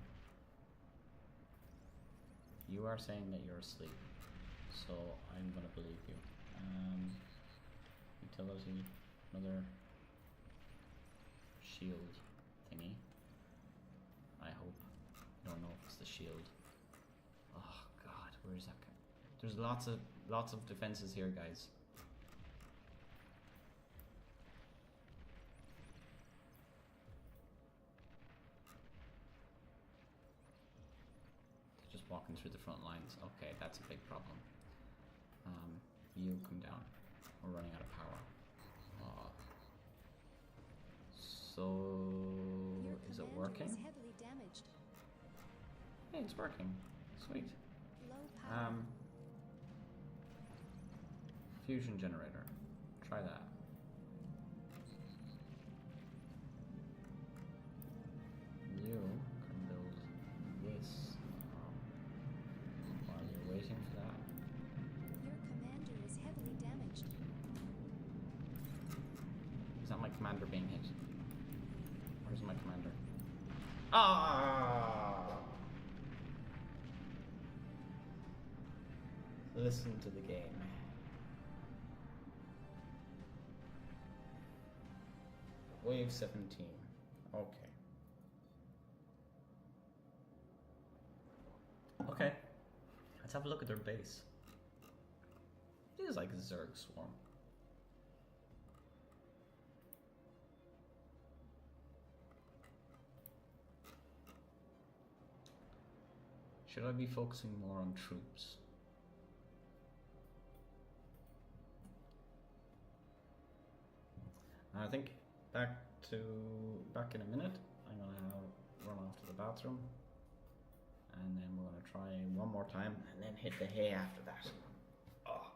Speaker 1: You are saying that you're asleep, so I'm gonna believe you. Utility, another shield thingy. I hope. I don't know if it's the shield. Oh God, where is that? There's lots of defenses here, guys. Just walking through the front lines. Okay, that's a big problem. You come down. We're running out of power. So is it working?
Speaker 2: Is heavily damaged.
Speaker 1: Hey, it's working. Sweet.
Speaker 2: Low power.
Speaker 1: Fusion generator. Try that. You can build this. While you're waiting for that.
Speaker 2: Your commander is heavily damaged.
Speaker 1: Is that my commander being hit? Where's my commander? Ah! Listen to the game. Wave 17. Okay. Okay. Let's have a look at their base. It is like a Zerg swarm. Should I be focusing more on troops? I think back in a minute. I'm gonna run off to the bathroom, and then we're gonna try one more time, and then hit the hay after that. Oh.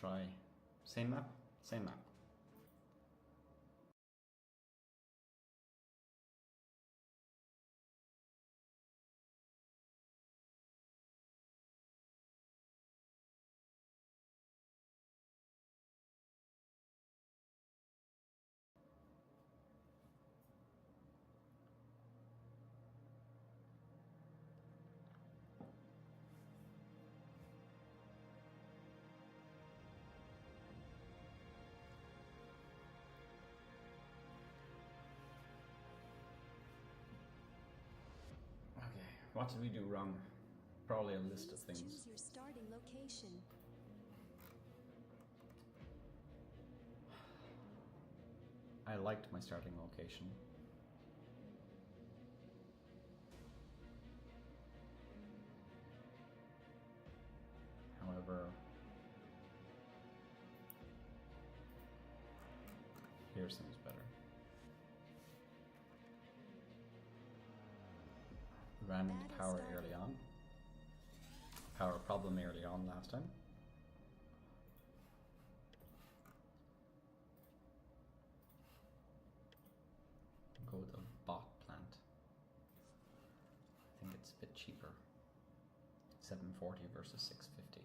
Speaker 1: try. Same map? Same map. What did we do wrong? Probably a list of things.
Speaker 2: Choose your starting location.
Speaker 1: I liked my starting location. However, here seems better. Ran into power early on. Power problem early on last time. Go with the bot plant. I think it's a bit cheaper. 740 versus 650.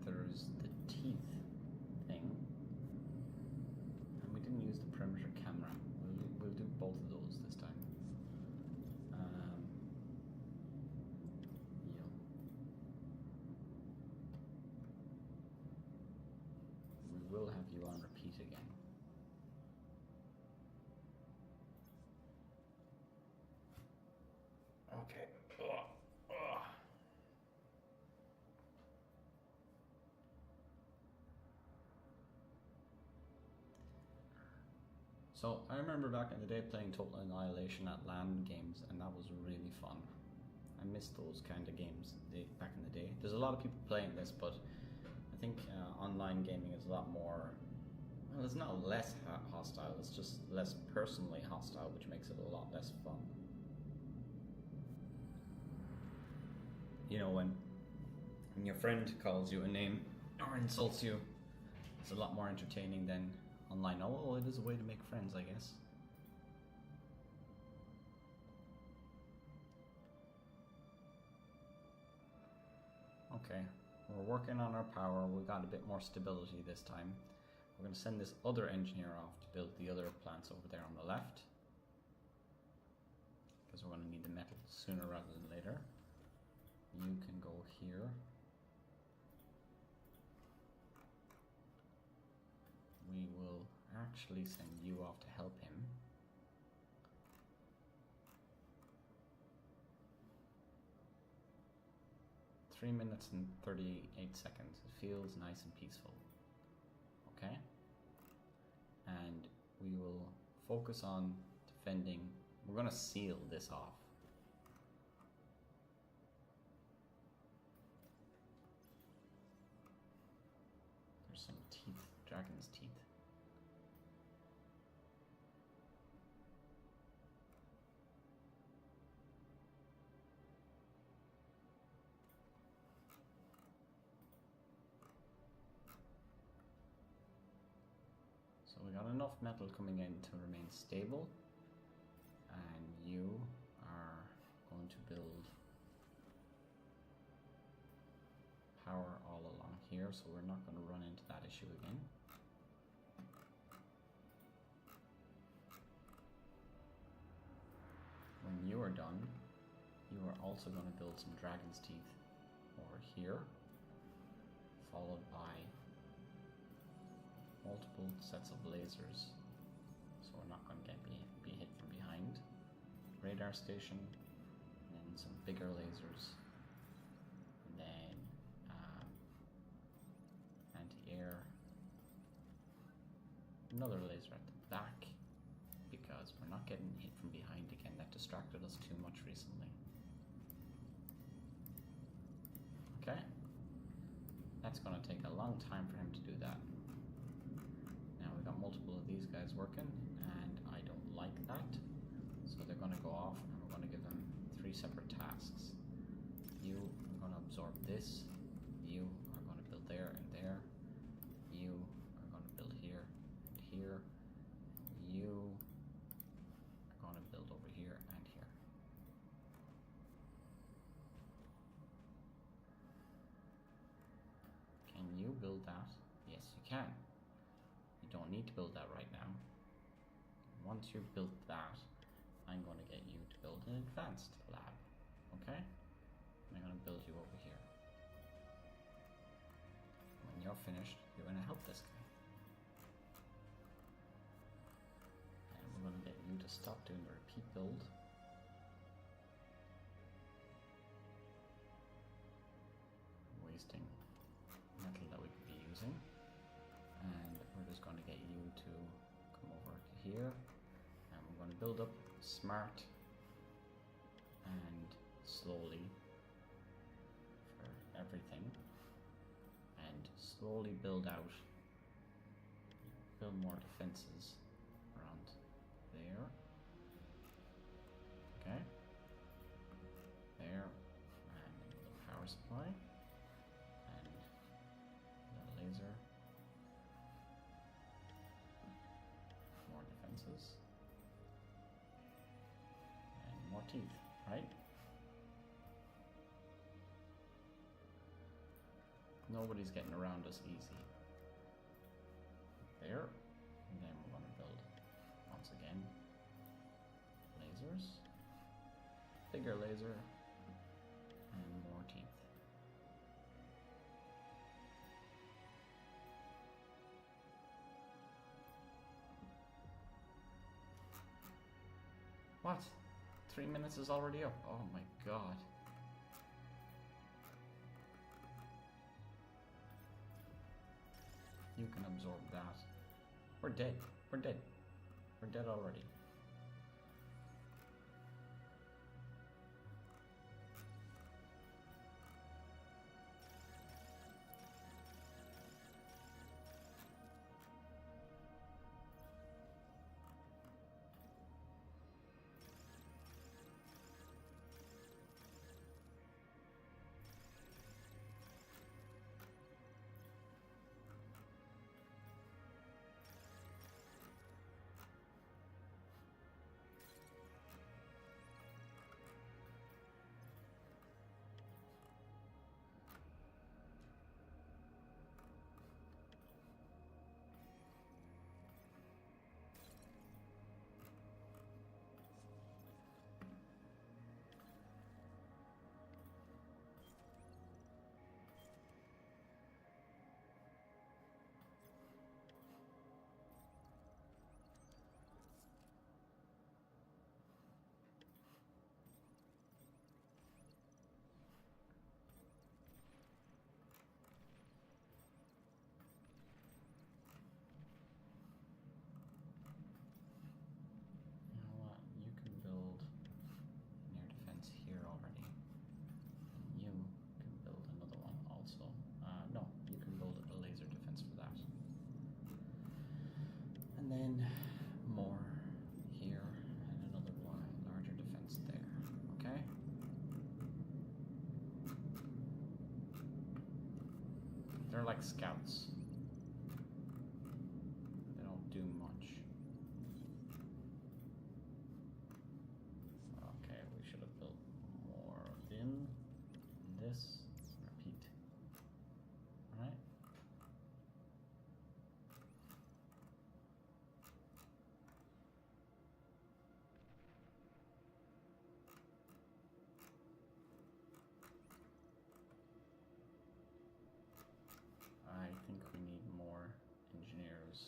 Speaker 1: There's the teeth thing, and we didn't use the perimeter camera. We'll do both of those this time. Yeah. We will have you on repeat again. Okay. So I remember back in the day playing Total Annihilation at LAN games, and that was really fun. I miss those kind of games back in the day. There's a lot of people playing this, but I think online gaming is a lot more, well, it's not less hostile, it's just less personally hostile, which makes it a lot less fun. You know, when your friend calls you a name or insults you, it's a lot more entertaining than online. Oh, well, it is a way to make friends, I guess. Okay, we're working on our power. We got a bit more stability this time. We're going to send this other engineer off to build the other plants over there on the left, because we're going to need the metal sooner rather than later. You can go here. We will actually send you off to help him. Three minutes and 38 seconds. It feels nice and peaceful. Okay? And we will focus on defending. We're going to seal this off. There's some teeth, dragon's teeth. So we got enough metal coming in to remain stable, and you are going to build power all along here, so we're not going to run into that issue again. When you are done, you are also going to build some dragon's teeth over here, followed by multiple sets of lasers, so we're not going to be hit from behind. Radar station, and then some bigger lasers, and then anti-air, another laser at the back, because we're not getting hit from behind again. That distracted us too much recently.
Speaker 3: That's going to take a long time for him to do that. Now we've got multiple of these guys working, and I don't like that. So they're going to go off, and we're going to give them 3 separate tasks. You are going to absorb this. You are going to build there and there. You are going to build here and here. You are going to build over here and here. Can you build that? Yes, you can. You don't need to build that right now. Once you've built that, I'm going to get you to build an advanced lab. Okay? I'm going to build you over here. When you're finished, you're going to help this guy. And we're going to get you to stop doing the repeat build. Wasting metal that we could be using. And we're just going to get you to come over to here. And we're going to build up smart and slowly for everything. And slowly build out, build more defenses around there. Okay. There. And the power supply. And the laser. More defenses. And more teeth, right? Nobody's getting around us easy. There. And then we're going to build, once again, lasers. Bigger laser. And more teeth. What? 3 minutes is already up. Oh my god. You can absorb that. We're dead. We're dead. We're dead already. And then more here and another one, larger defense there, okay? They're like scouts. They don't do much. Okay, we should have built more in this. Repeat. Alright? I think we need more engineers.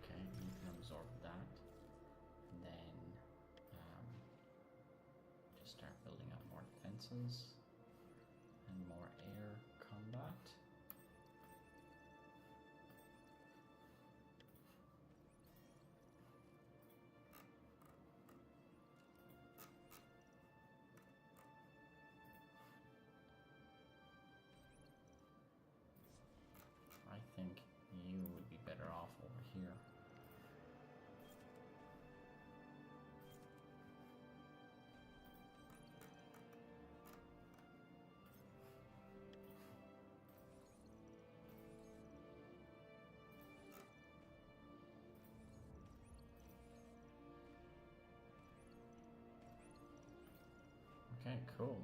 Speaker 3: Okay, you can absorb that. And then just start building up more defenses. Okay, cool.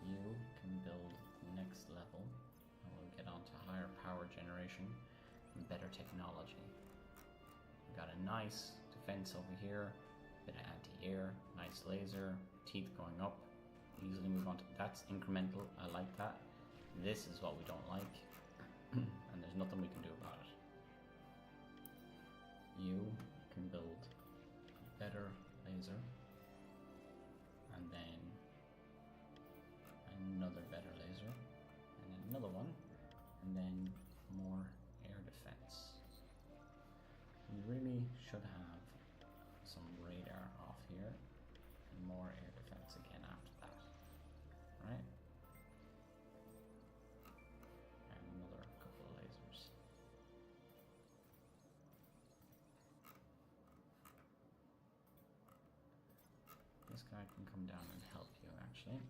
Speaker 3: You can build the next level, and we'll get on to higher power generation and better technology. We've got a nice defense over here, bit of anti-air, nice laser, teeth going up. Easily move on to that's incremental. I like that. This is what we don't like, and there's nothing we can do about it. You can build a better laser, and then another better laser, and then another one, and then more air defense. We really should have some radar off here, and more air defense again after that, right? And another couple of lasers. This guy can come down and help you, actually.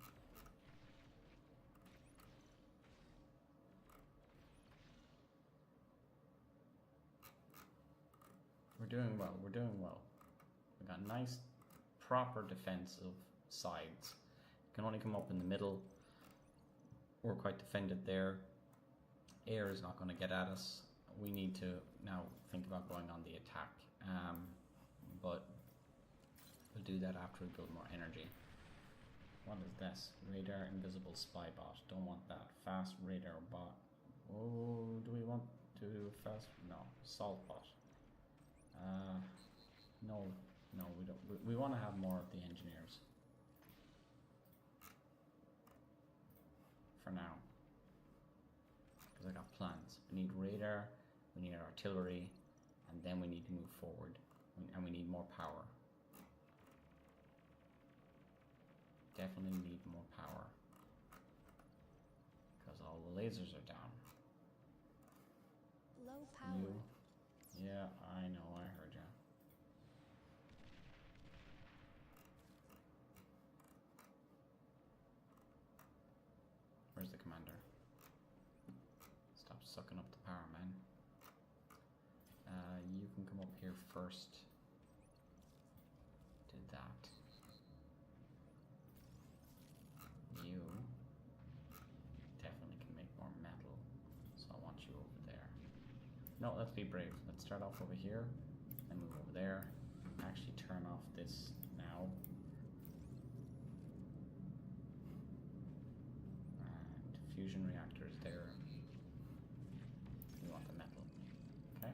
Speaker 3: We're doing well, we're doing well. We got nice, proper defensive sides. Can only come up in the middle. We're quite defended there. Air is not going to get at us. We need to now think about going on the attack. But we'll do that after we build more energy. What is this? Radar invisible spy bot. Don't want that. Fast radar bot. Oh, do we want to do fast? No. Salt bot. No, we don't. We want to have more of the engineers. For now. Because I got plans. We need radar, we need artillery, and then we need to move forward. And we need more power. Definitely need more power. Because all the lasers are down.
Speaker 2: Low power.
Speaker 3: Yeah, I know, I heard you. Where's the commander? Stop sucking up the power, man. You can come up here first. Do that. You definitely can make more metal, so I want you over there. No, let's be brave. Let's start off over here, then move over there. Actually turn off this now. And fusion reactors there. We want the metal. Okay?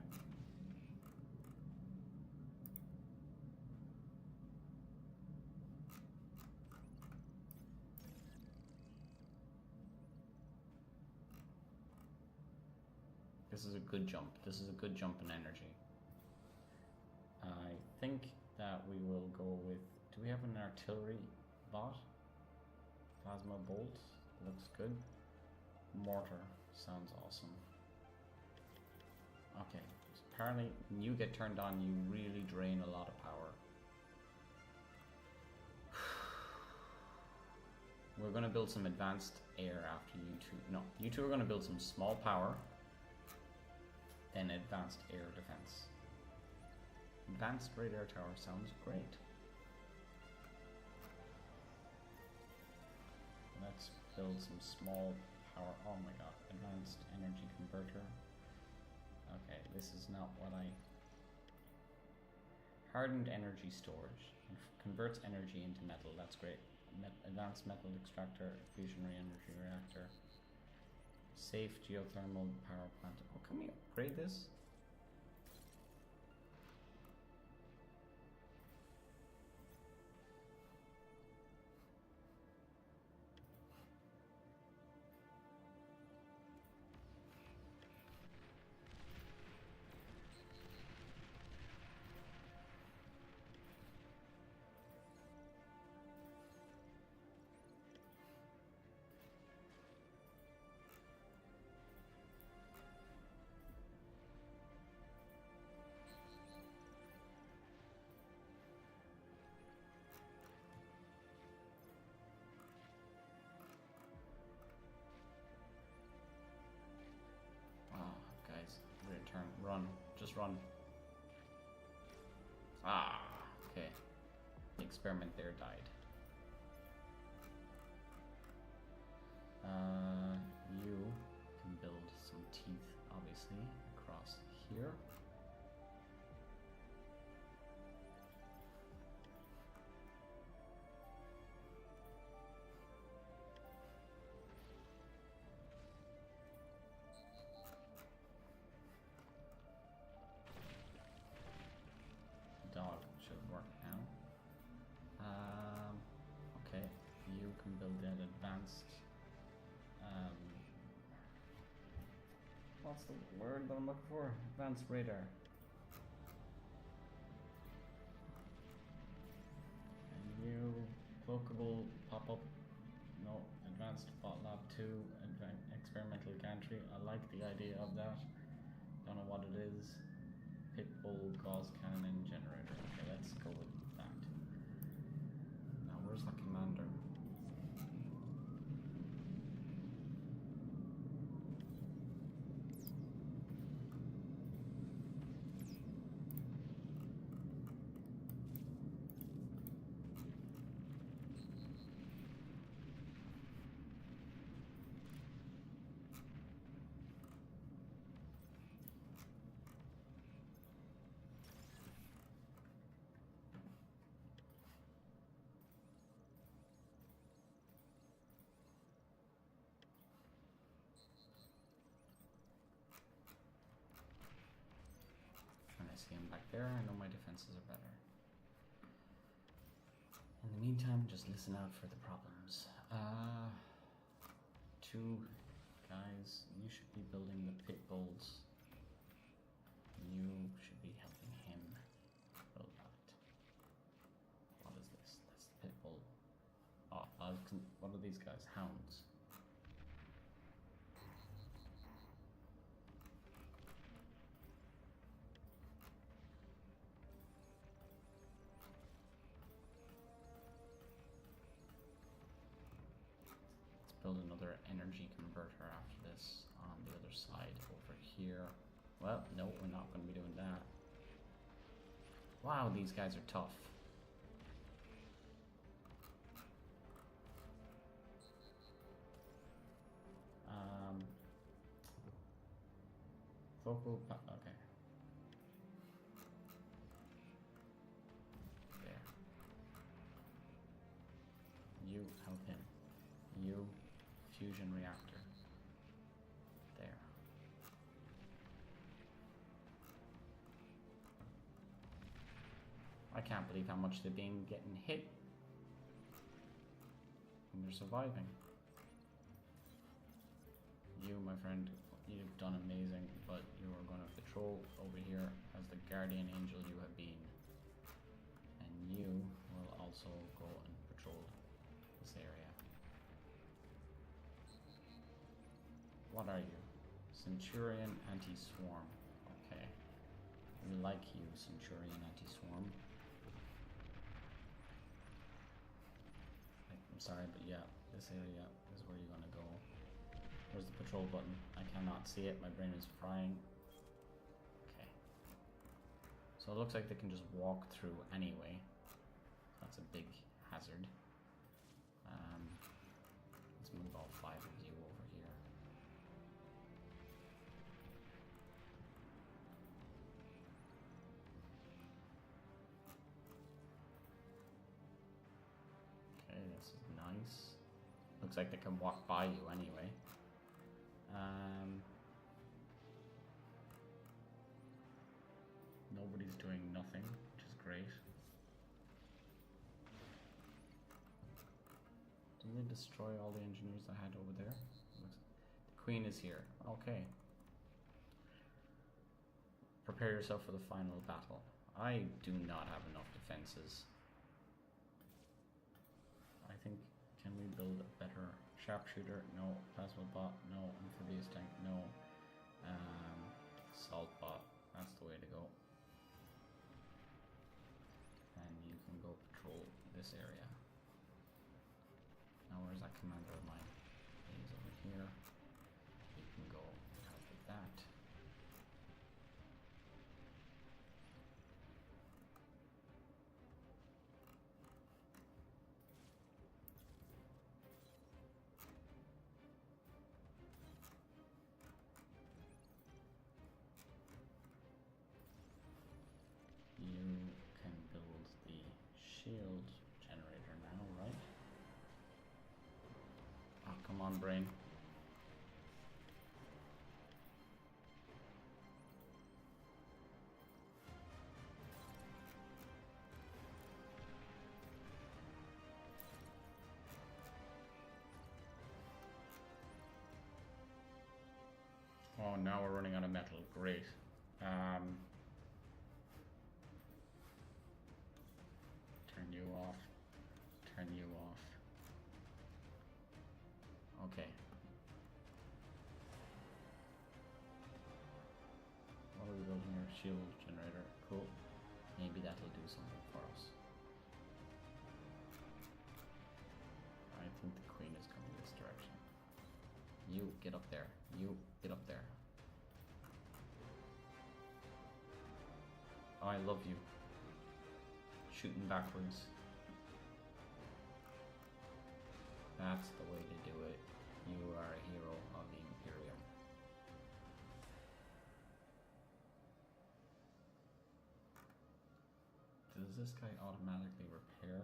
Speaker 3: This is a good jump. This is a good jump in energy. I think that we will go with... Do we have an artillery bot? Plasma bolt. Looks good. Mortar. Sounds awesome. Okay. So apparently, when you get turned on, you really drain a lot of power. We're going to build some advanced air after you two. No, you two are going to build some small power. Then advanced air defense. Advanced radar tower sounds great. Let's build some small power. Oh my god, advanced energy converter. Okay, this is not what I... Hardened energy storage. Converts energy into metal, that's great. Advanced metal extractor, fusionary energy reactor. Safe geothermal power plant. Oh, can we upgrade this? Turn, run, just run. Ah, okay. The experiment there died. what's the word that I'm looking for? Advanced radar. And new cloakable pop-up. No, advanced bot lab 2, experimental gantry. I like the idea of that. Don't know what it is. Pitbull gauze cannon generator. Okay, let's go with that. Now, where's that commander? See him back there. I know my defenses are better. In the meantime, just listen out for the problems. Two guys, you should be building the pit bulls. You should be helping him build that. What is this? That's the pit bull. Oh, what are these guys? Hounds. Build another energy converter after this on the other side over here. Well, no, we're not going to be doing that. Wow, these guys are tough. Okay. There. You help him. You fusion reactor. There. I can't believe how much they've been getting hit. And they're surviving. You, my friend, you've done amazing, but you are going to patrol over here as the guardian angel you have been. And you will also go and patrol this area. What are you? Centurion anti-swarm. Okay. We like you, Centurion anti-swarm. I'm sorry, but yeah, this area is where you're gonna go. Where's the patrol button? I cannot see it, my brain is frying. Okay. So it looks like they can just walk through anyway. That's a big hazard. Let's move all 5 of you over here. Okay, this is nice. Looks like they can walk by you anyway. Nobody's doing nothing, which is great. Did they destroy all the engineers I had over there? The Queen is here. Okay. Prepare yourself for the final battle. I do not have enough defenses. I think, can we build a better sharpshooter? No. Plasma bot? No. Amphibious tank? No. Salt bot. That's the way to go. And you can go patrol this area. Now where's that commander of mine? He's over here. You can go help with that. You can build the shield generator now, right? Oh, come on, brain. Oh, now we're running out of metal. Great. Turn you off. Turn you off. Okay. What are we building here? Shield generator. Cool. Maybe that'll do something for us. I think the queen is coming this direction. You get up there. You get up there. Oh, I love you. Shooting backwards. That's the way to do it. You are a hero of the Imperium. Does this guy automatically repair?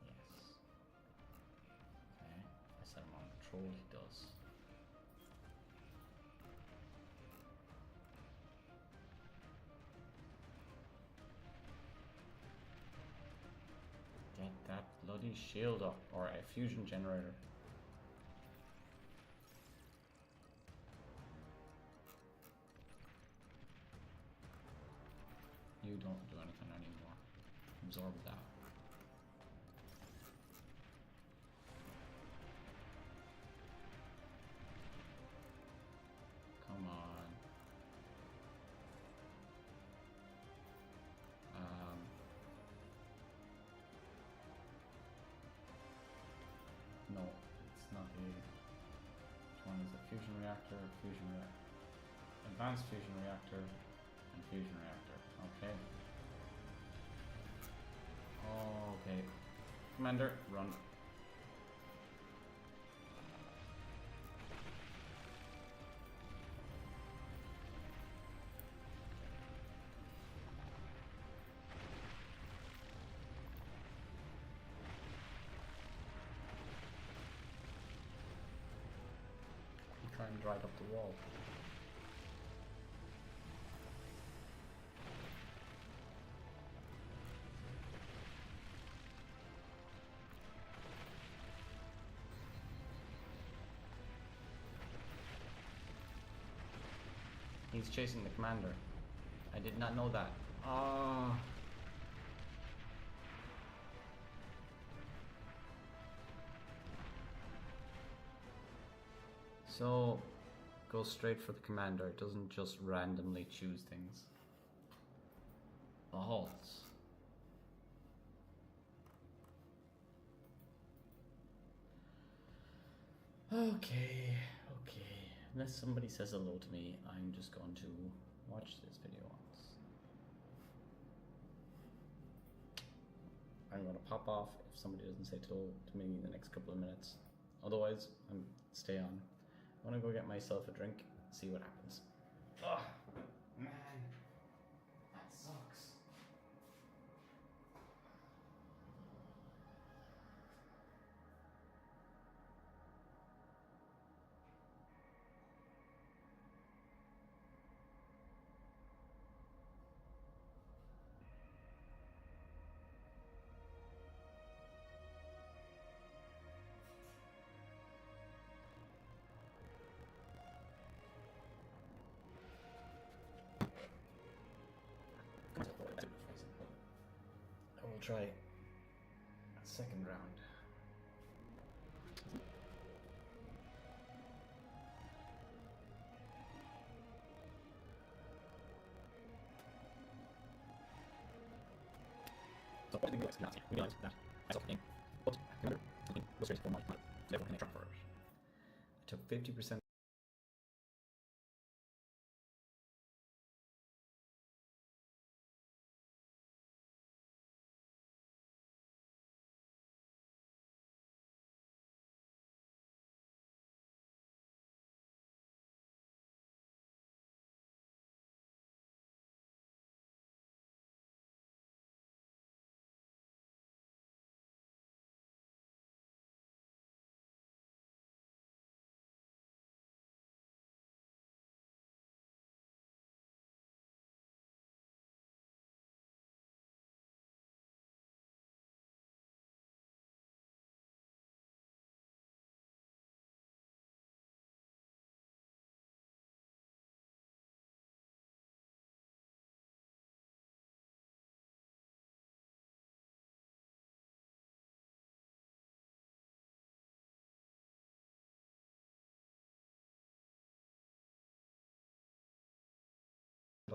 Speaker 3: Yes. Okay. I set him on patrol, he does. Get that bloody shield up, or a fusion generator. You don't do anything anymore. Absorb that. Come on. No, it's not a. Which one is it? Fusion reactor, advanced fusion reactor, and fusion reactor. Okay. Okay. Commander, run. He trying to drive up the wall. He's chasing the commander. I did not know that. Ah. So, go straight for the commander. It doesn't just randomly choose things. Balls. Okay. Unless somebody says hello to me, I'm just going to watch this video once. I'm going to pop off if somebody doesn't say hello to me in the next couple of minutes. Otherwise, stay on. I'm going to go get myself a drink, see what happens. Ugh, man. I will try a second round. So what did we realize? We realized that I stopped the game, but remember, the game was straight for my commander, so therefore can I trap for it? I took 50%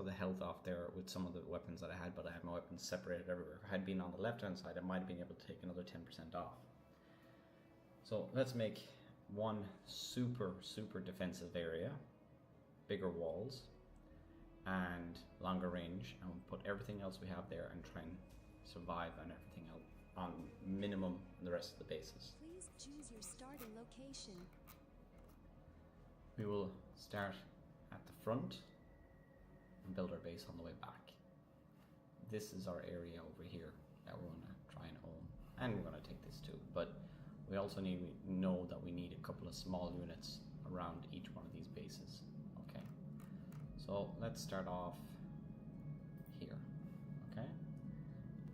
Speaker 3: got the health off there with some of the weapons that I had, but I had my weapons separated everywhere. If I had been on the left hand side, I might have been able to take another 10% off. So let's make one super defensive area, bigger walls, and longer range, and we'll put everything else we have there and try and survive on everything else on minimum the rest of the bases.
Speaker 2: Please choose your starting location.
Speaker 3: We will start at the front and build our base on the way back. This is our area over here that we're going to try and own, and we're going to take this too, but we also know that we need a couple of small units around each one of these bases. Okay, so let's start off here. Okay,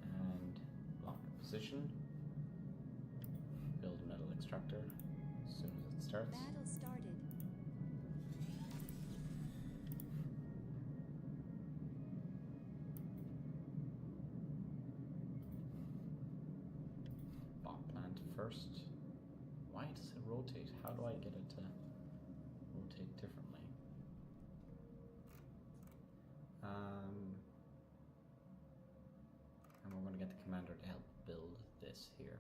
Speaker 3: and lock the position, build a metal extractor as soon as it starts.
Speaker 2: Battle started.
Speaker 3: First, why does it rotate? How do I get it to rotate differently? And we're going to get the commander to help build this here.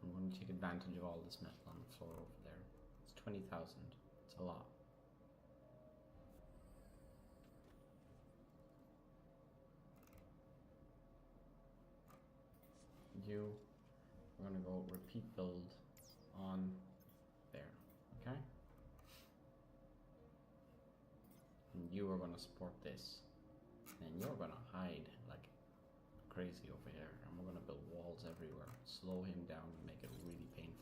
Speaker 3: I'm going to take advantage of all this metal on the floor over there. It's 20,000. It's a lot. We're going to go repeat build on there, okay? And you are going to support this, and you're going to hide like crazy over here, and we're going to build walls everywhere, slow him down and make it really painful.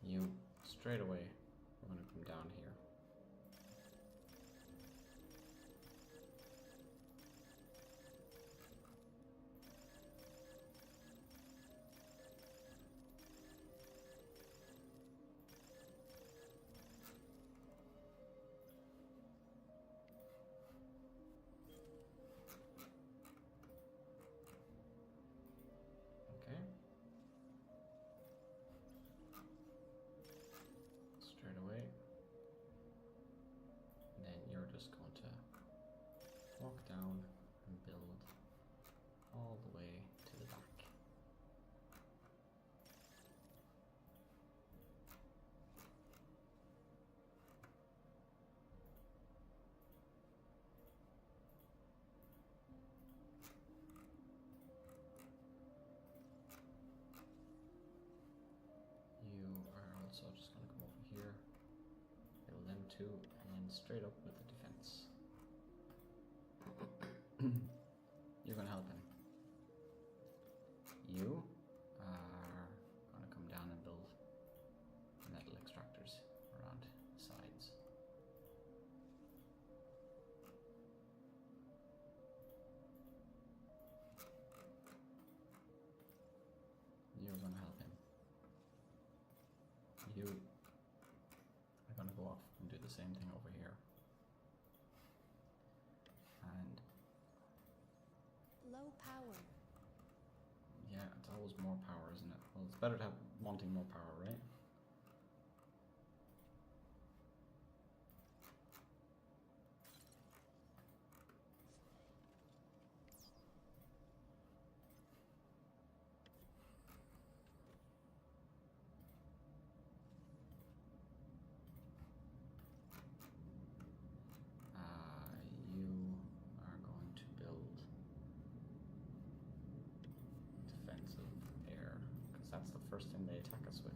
Speaker 3: You, straight away, we're going to come down here. Okay. Straight away. And then you're just going to walk down and build all the way to the back. You are also just going to come over here, build them two, and then straight up with the defense. You're going to help him. You are going to come down and build metal extractors around the sides. You're going to help him. You are going to go off and do the same thing over here. And
Speaker 2: Low power.
Speaker 3: yeah, it's always more power, isn't it? Well, it's better to have wanting more power, right? You are going to build defensive air, because that's the first thing they attack us with.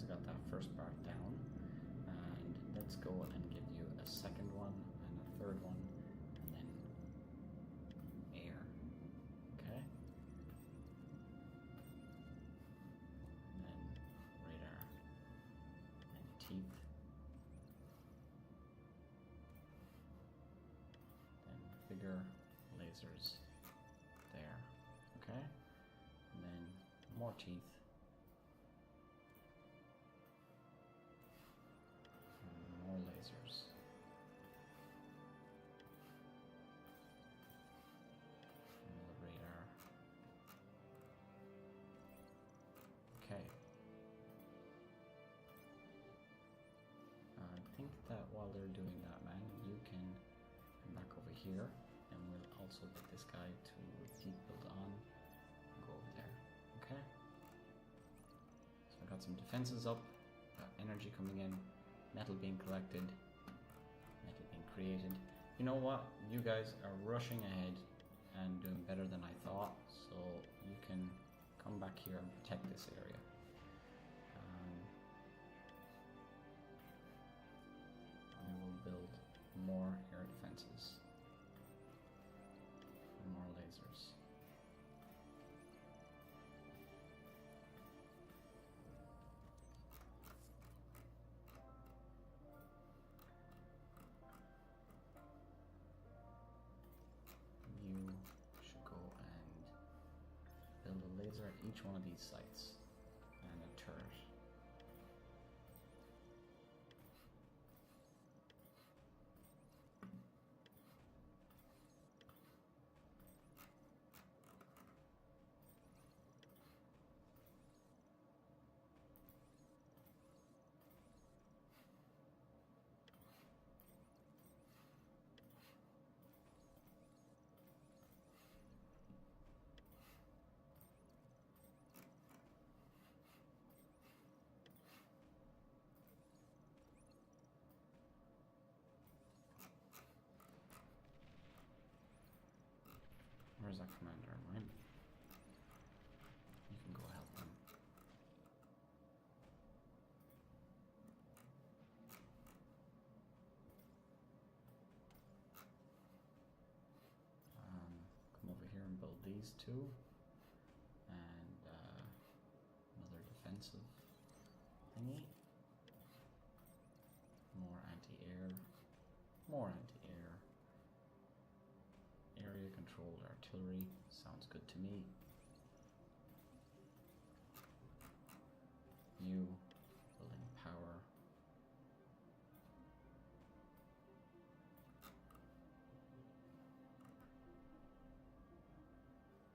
Speaker 3: guys got that first part down, and let's go and give you a second one and a third one, and then air. Okay. And then radar and teeth. Then bigger lasers there. Okay. And then more teeth. More lasers. And the radar. Okay. I think that while they're doing that, man, you can come back over here, and we'll also get this guy to repeat build on and go over there. Okay. So I got some defenses up, got energy coming in, metal being collected, metal being created. You know what? You guys are rushing ahead and doing better than I thought, so you can come back here and protect this area. I will build more air defenses and more lasers. You should go and build a laser at each one of these sites and a turret. Where's that commander, right? You can go help them. Come over here and build these two. And another defensive thingy. More anti-air. More anti-air. Area controlled artillery sounds good to me. You building power.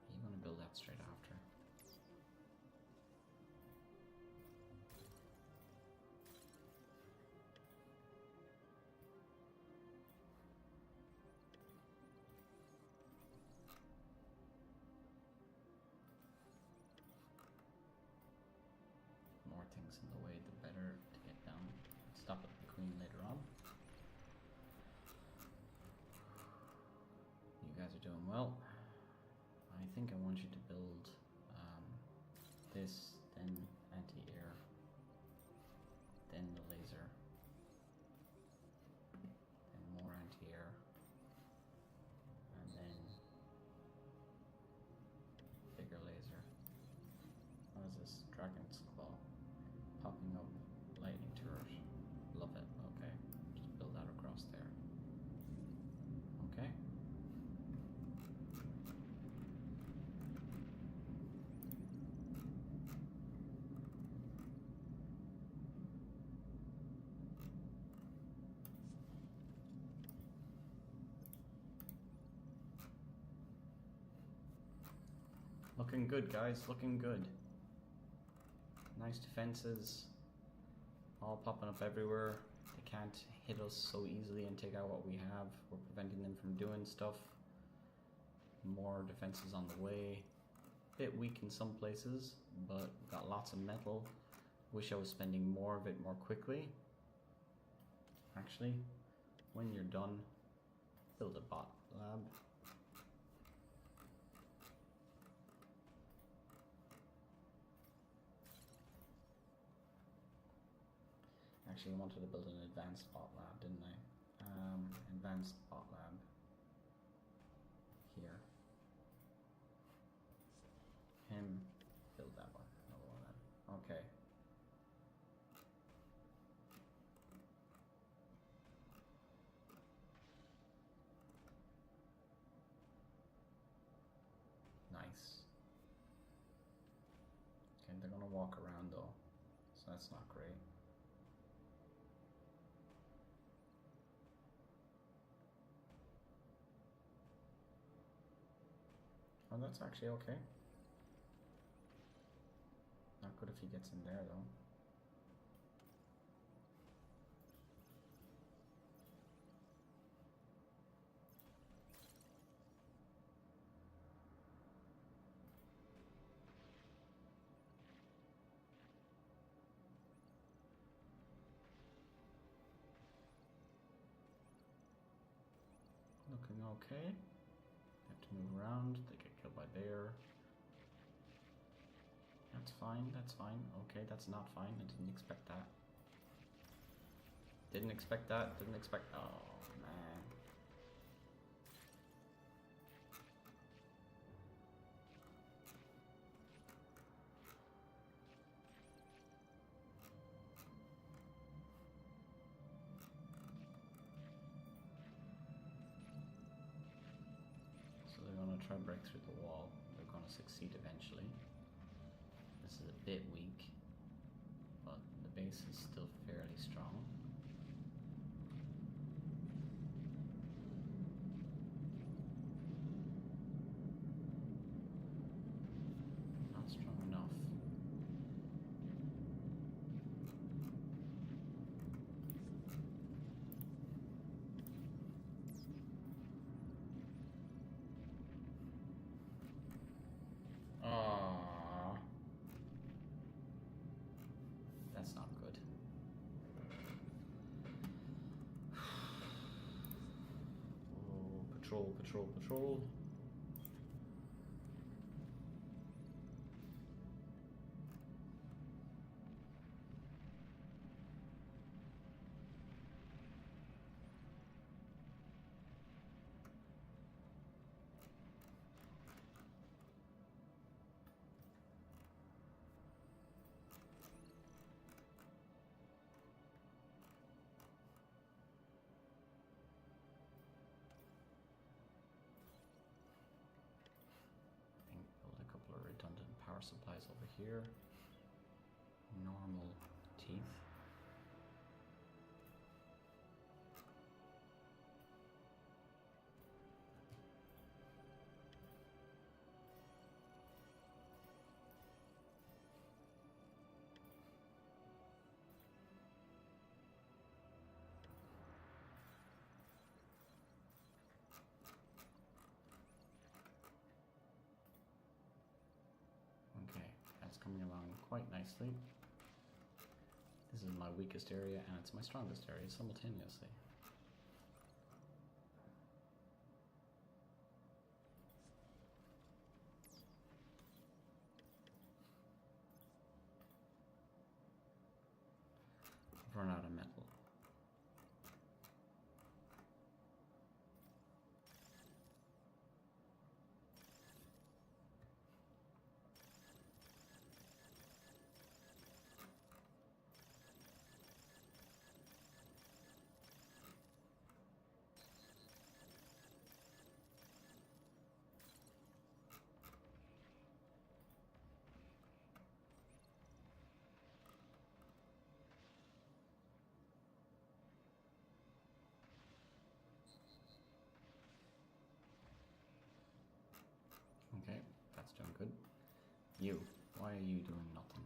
Speaker 3: You want to build that straight after. Things in the way, the better to get down. Stop at the queen later on. You guys are doing well. I think I want you to build this, then anti-air, then the laser, then more anti-air, and then bigger laser. What is this? Dragon's Claw. Popping up lightning turret. Love it. Okay. Just build that across there. Okay. Looking good, guys. Looking good. Nice defenses, all popping up everywhere. They can't hit us so easily and take out what we have. We're preventing them from doing stuff. More defenses on the way. Bit weak in some places, but got lots of metal. Wish I was spending more of it more quickly. Actually, when you're done, build a bot lab. Actually, I wanted to build an advanced bot lab, didn't I? Advanced bot lab here. Him, build that one. Another one then. Okay. Nice. Okay, they're gonna walk around though, so that's not great. Oh, that's actually okay. Not good if he gets in there though. Looking okay. They have to move around. They get killed by bear. That's fine, that's fine. Okay, that's not fine. I didn't expect that. Didn't expect that. Didn't expect. Oh, man. So they're going to try to break through the wall. They're going to succeed eventually. This is a bit weak, but the base is still fairly strong. Not strong enough. Aww. That's not good. Oh, patrol, patrol, patrol. Build a couple of redundant power supplies over here. Normal teeth. Okay, that's coming along quite nicely. This is my weakest area and it's my strongest area simultaneously. I've run out of metal. Okay, that's doing good. You, why are you doing nothing?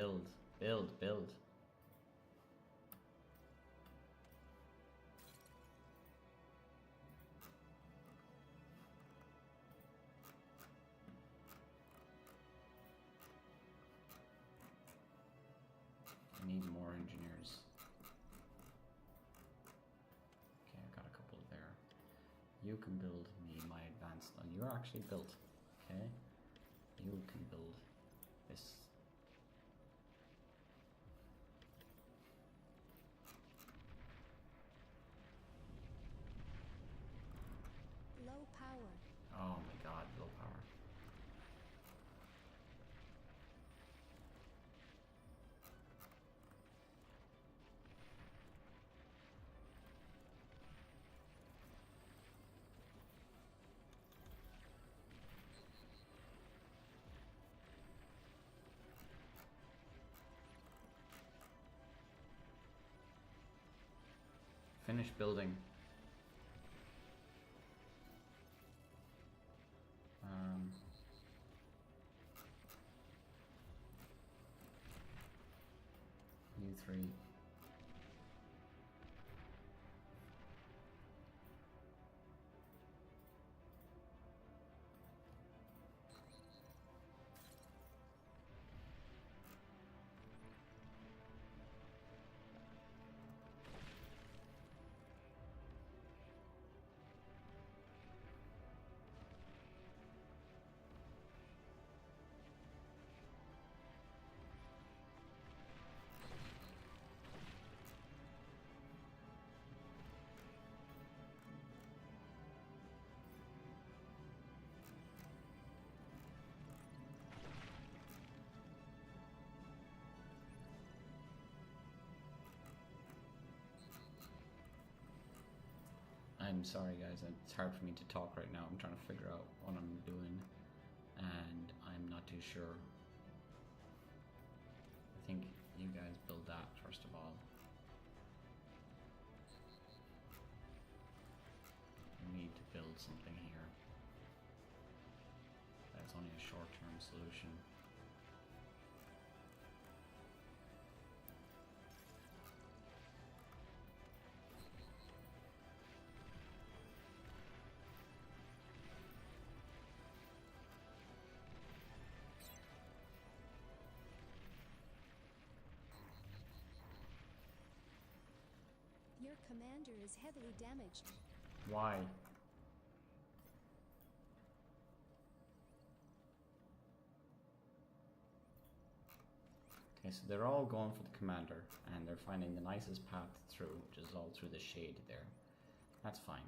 Speaker 3: build, build, build. I need more engineers. Okay, I got a couple there. You can build me my advanced. Oh, you're actually built. Okay. You can build this.
Speaker 2: Low power.
Speaker 3: Oh my god, low power. Finish building. You three. I'm sorry guys, it's hard for me to talk right now. I'm trying to figure out what I'm doing and I'm not too sure. I think you guys build that first of all. We need to build something here. That's only a short-term solution.
Speaker 2: Your commander is heavily damaged.
Speaker 3: Why? Okay, so they're all going for the commander and they're finding the nicest path through, which is all through the shade there. That's fine.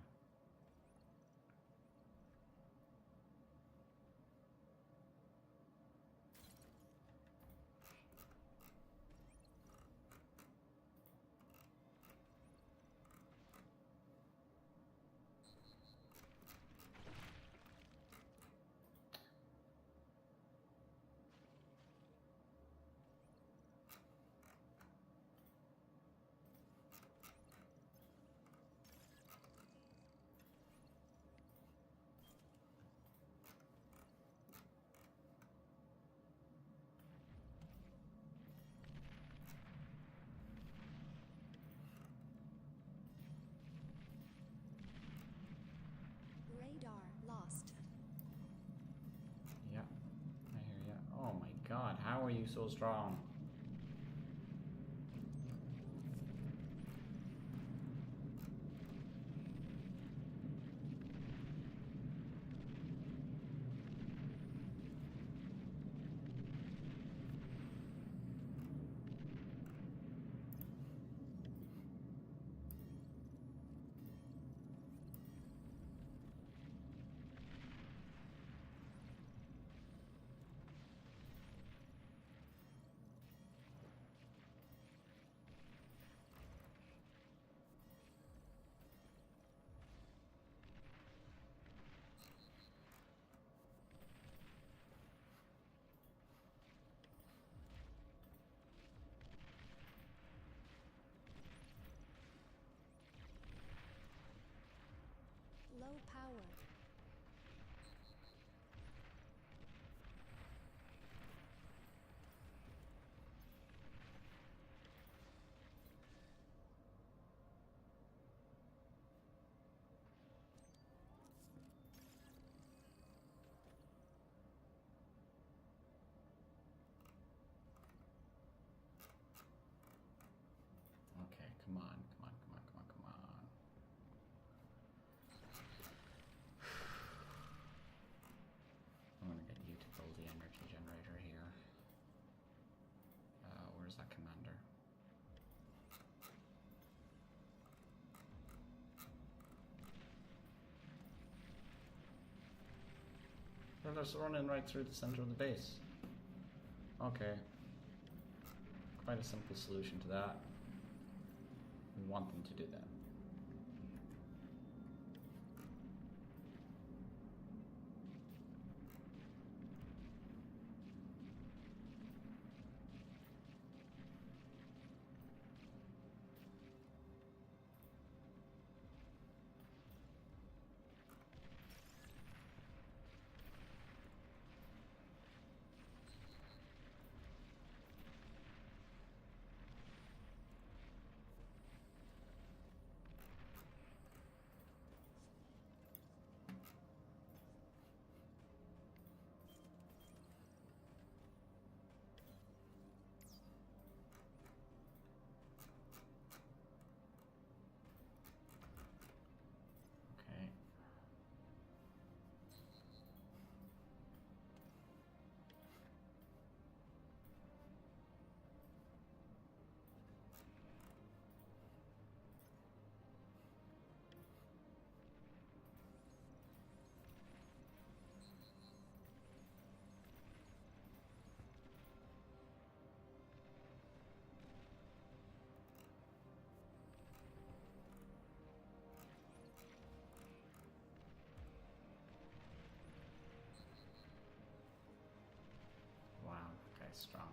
Speaker 2: Radar lost.
Speaker 3: Yeah, I hear ya. Oh my god, how are you so strong?
Speaker 2: Low power.
Speaker 3: Come on, come on, come on, come on, come on. I'm gonna get you to build the energy generator here. Where's that commander? They're just running right through the center of the base. Okay. Quite a simple solution to that. We want them to do that. Okay. Wow, okay, strong.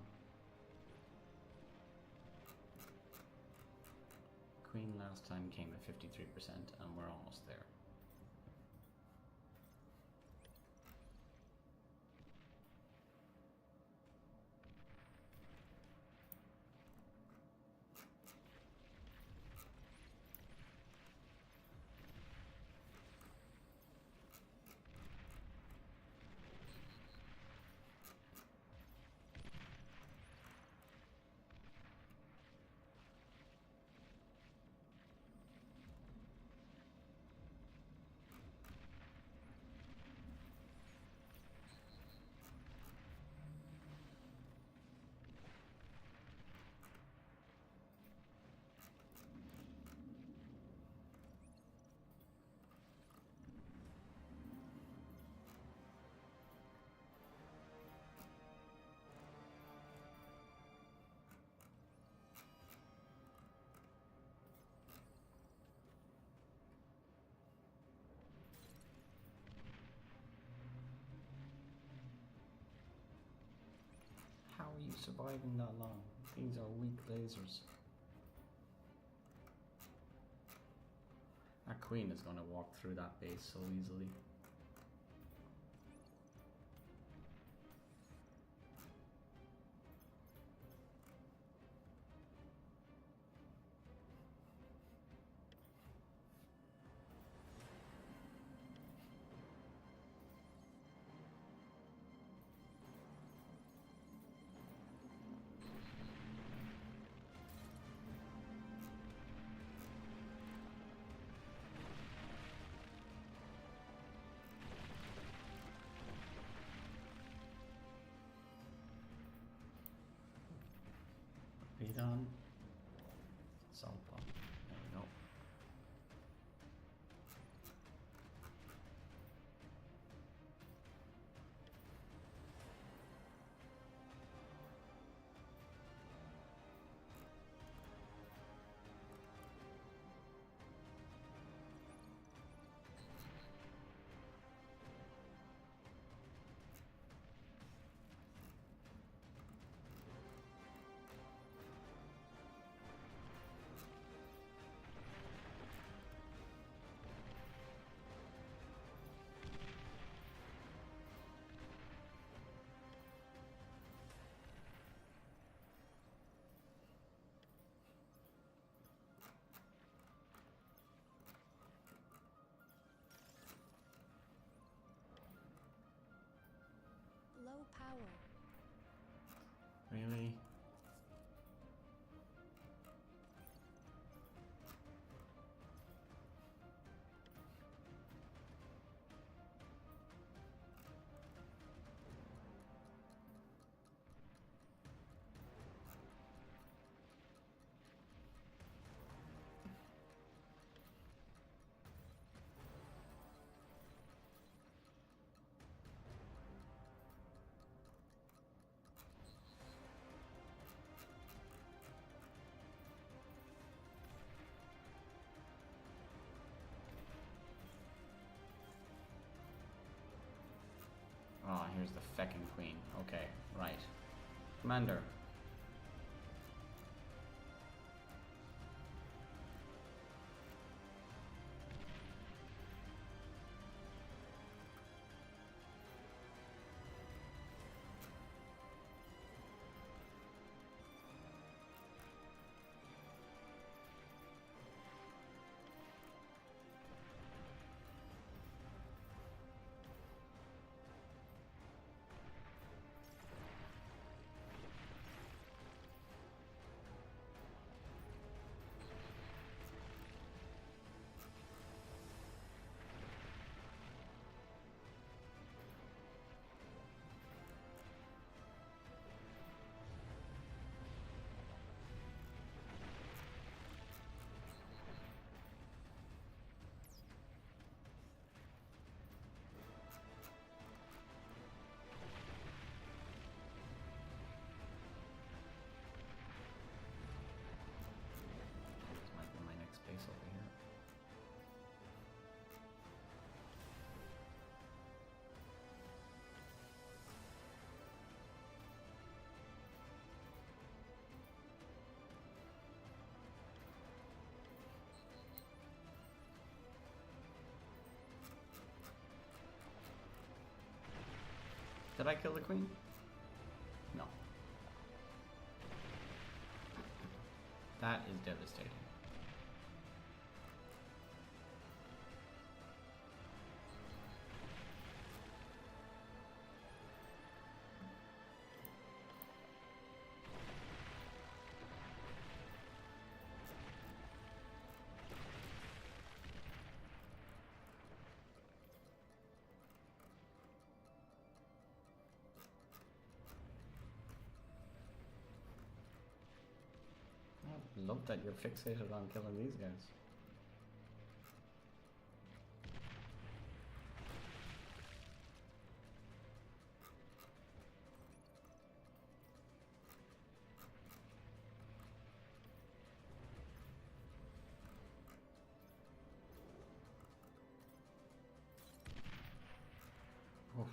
Speaker 3: Queen last time came at 53% and we're almost there. How are you surviving that long? These are weak lasers. That queen is going to walk through that base so easily. Beat on. Salt bomb. There we go.
Speaker 2: Low power.
Speaker 3: Really? here's the feckin' queen. Okay, right. Commander. This might be my next base over here. Did I kill the queen? No. That is devastating. I love that you're fixated on killing these guys. Whoosh.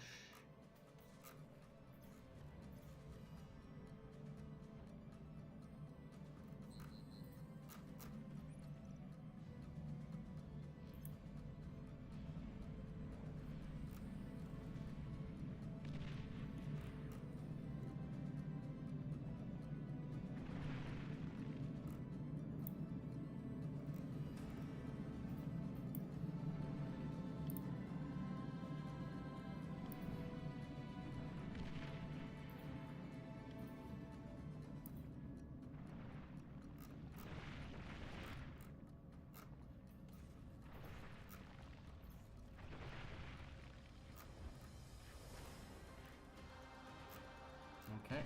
Speaker 3: Okay.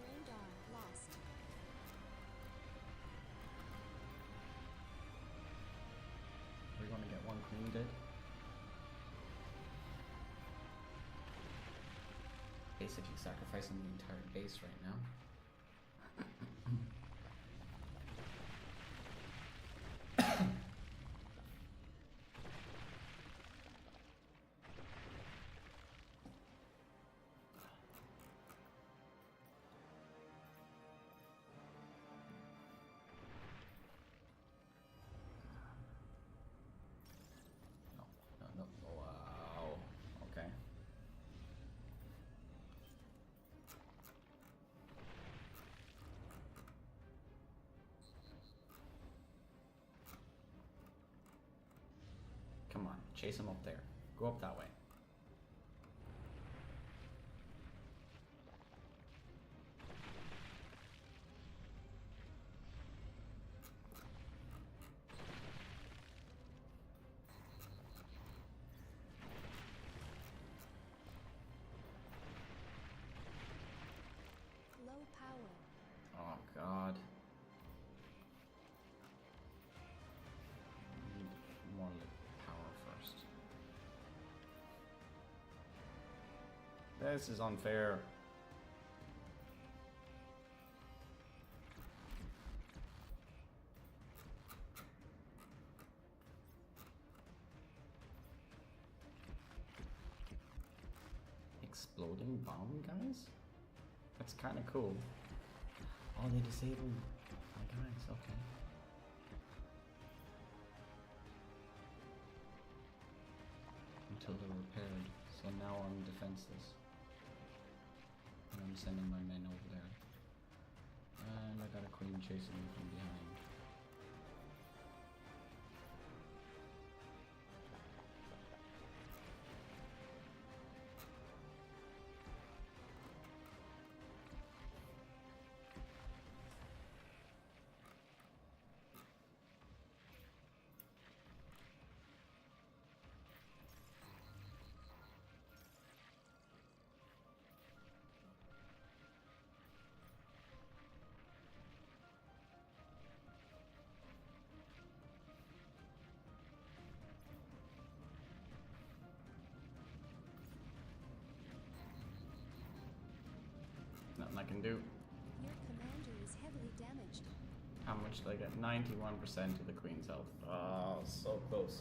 Speaker 2: Radar lost.
Speaker 3: We're going to get one queen dead. Basically sacrificing the entire base right now. No, wow. Okay. Chase him up there. Go up that way.
Speaker 2: Low power.
Speaker 3: Oh god. Need more power first. This is unfair. Exploding bomb, guys? That's kind of cool. Oh, they disabled my guys, okay. Until they're repaired. So now I'm defenseless. And I'm sending my men over there. And I got a queen chasing me from behind. Nothing I can do.
Speaker 2: Your commander is heavily damaged.
Speaker 3: How much did I get? 91% of the queen's health. Oh, so close.